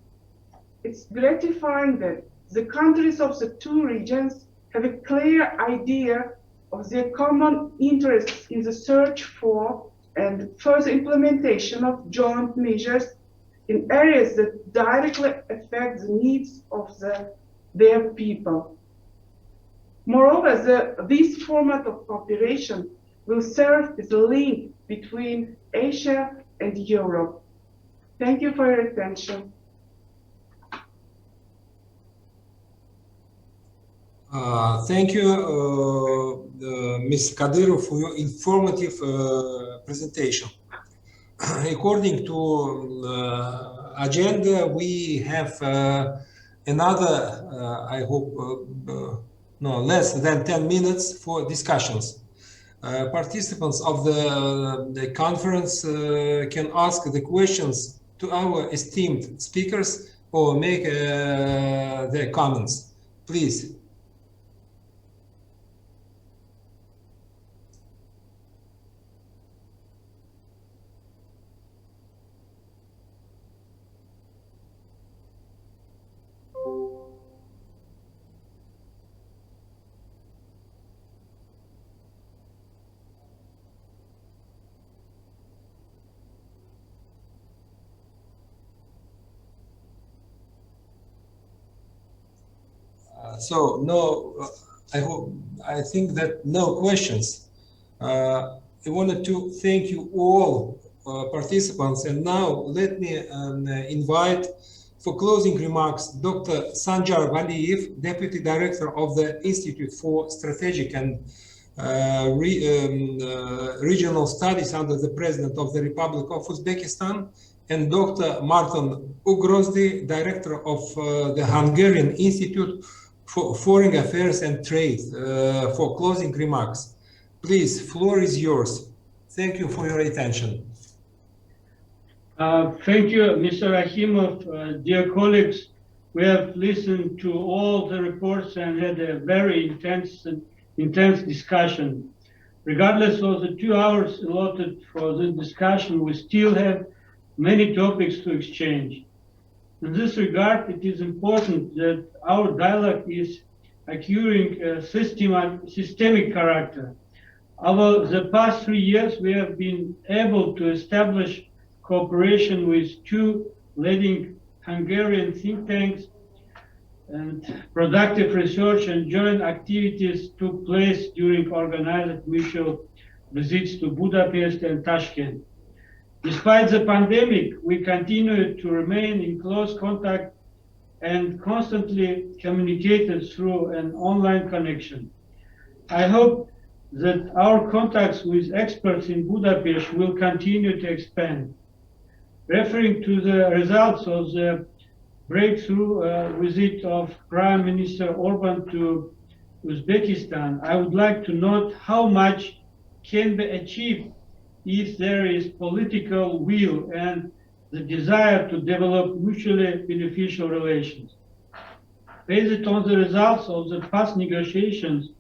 It's gratifying that the countries of the two regions have a clear idea of their common interests in the search for and further implementation of joint measures in areas that directly affect the needs of their people. Moreover, this format of cooperation will serve as a link between Asia and Europe. Thank you for your attention. Thank you, Ms. Kadyrov, for your informative presentation. According to agenda, we have another, I hope, no less than 10 minutes for discussions. Participants of the conference can ask the questions to our esteemed speakers or make their comments. Please. So no, I think that no questions. I wanted to thank you all participants, and now let me invite for closing remarks Dr. Sanjar Valiyev, Deputy Director of the Institute for Strategic and Regional Studies under the President of the Republic of Uzbekistan, and Dr. Márton Ugrósdy, Director of the Hungarian Institute for Foreign Affairs and Trade, for closing remarks. Please, floor is yours. Thank you for your attention. Thank you, Mr. Akhimov. Dear colleagues, we have listened to all the reports and had a very intense discussion. Regardless of the 2 hours allotted for the discussion, we still have many topics to exchange. In this regard, it is important that our dialogue is acquiring a systemic character. Over the past 3 years, we have been able to establish cooperation with 2 leading Hungarian think tanks, and productive research and joint activities took place during organized mutual visits to Budapest and Tashkent. Despite the pandemic, we continue to remain in close contact and constantly communicated through an online connection. I hope that our contacts with experts in Budapest will continue to expand. Referring to the results of the breakthrough visit of Prime Minister Orban to Uzbekistan, I would like to note how much can be achieved if there is political will and the desire to develop mutually beneficial relations. Based on the results of the past negotiations,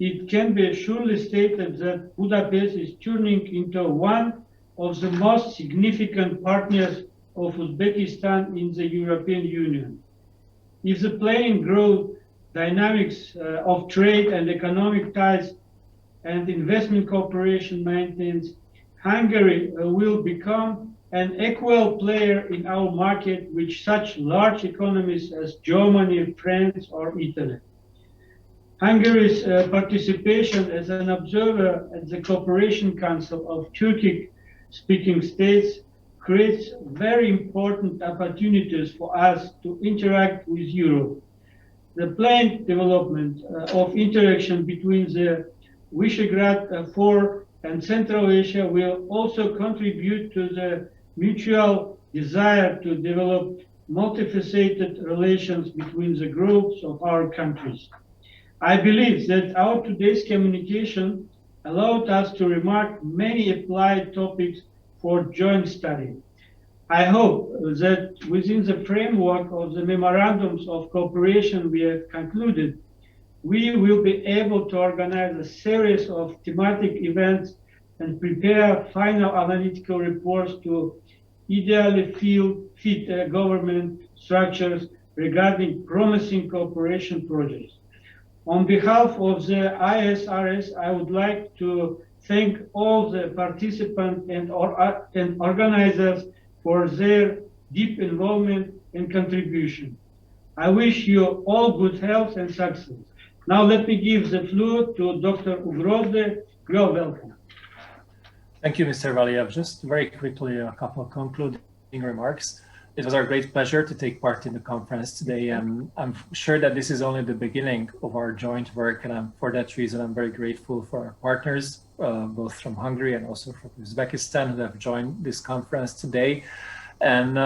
it can be surely stated that Budapest is turning into one of the most significant partners of Uzbekistan in the European Union. If the playing growth dynamics of trade and economic ties and investment cooperation maintains, Hungary will become an equal player in our market with such large economies as Germany, France, or Italy. Hungary's participation as an observer at the Cooperation Council of Turkic-speaking states creates very important opportunities for us to interact with Europe. The planned development of interaction between the Visegrad 4 and Central Asia will also contribute to the mutual desire to develop multifaceted relations between the groups of our countries. I believe that our today's communication allowed us to remark many applied topics for joint study. I hope that within the framework of the memorandums of cooperation we have concluded, we will be able to organize a series of thematic events and prepare final analytical reports to ideally fit government structures regarding promising cooperation projects. On behalf of the ISRS, I would like to thank all the participants and organizers for their deep involvement and contribution. I wish you all good health and success. Now let me give the floor to Dr. Ugrósdy. You are welcome. Thank you, Mr. Valiev. Just very quickly, a couple of concluding remarks. It was our great pleasure to take part in the conference today, and I'm sure that this is only the beginning of our joint work, and for that reason, I'm very grateful for our partners, both from Hungary and also from Uzbekistan, who have joined this conference today. And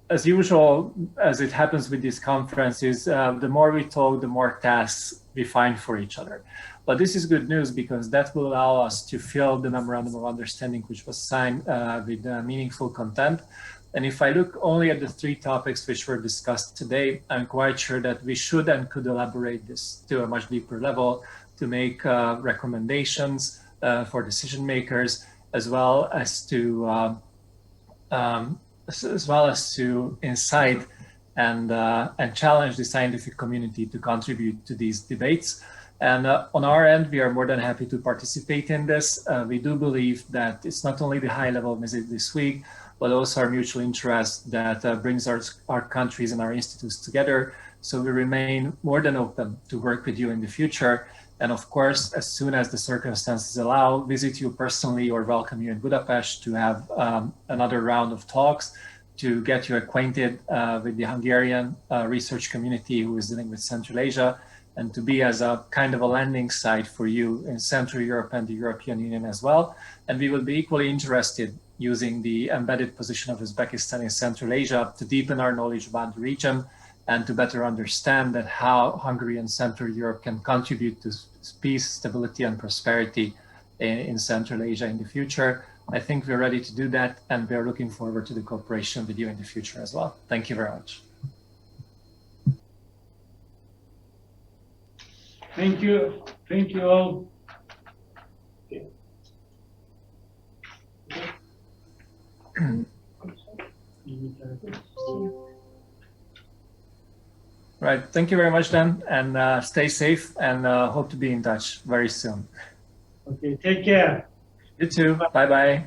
as usual, as it happens with these conferences, the more we talk, the more tasks we find for each other. But this is good news because that will allow us to fill the memorandum of understanding, which was signed with meaningful content. And if I look only at the 3 topics which were discussed today, I'm quite sure that we should and could elaborate this to a much deeper level to make recommendations for decision makers, as well as to incite and challenge the scientific community to contribute to these debates. And on our end, we are more than happy to participate in this. We do believe that it's not only the high-level visit this week, but also our mutual interest that brings our countries and our institutes together. So we remain more than open to work with you in the future. And of course, as soon as the circumstances allow, visit you personally or welcome you in Budapest to have another round of talks to get you acquainted with the Hungarian research community who is dealing with Central Asia, and to be as a kind of a landing site for you in Central Europe and the European Union as well. And we will be equally interested using the embedded position of Uzbekistan in Central Asia to deepen our knowledge about the region and to better understand that how Hungary and Central Europe can contribute to peace, stability, and prosperity in Central Asia in the future. I think we're ready to do that, and we're looking forward to the cooperation with you in the future as well. Thank you very much. Thank you. Thank you all. Right. Thank you very much then, and stay safe, and hope to be in touch very soon. Okay. Take care. You too. Bye-bye.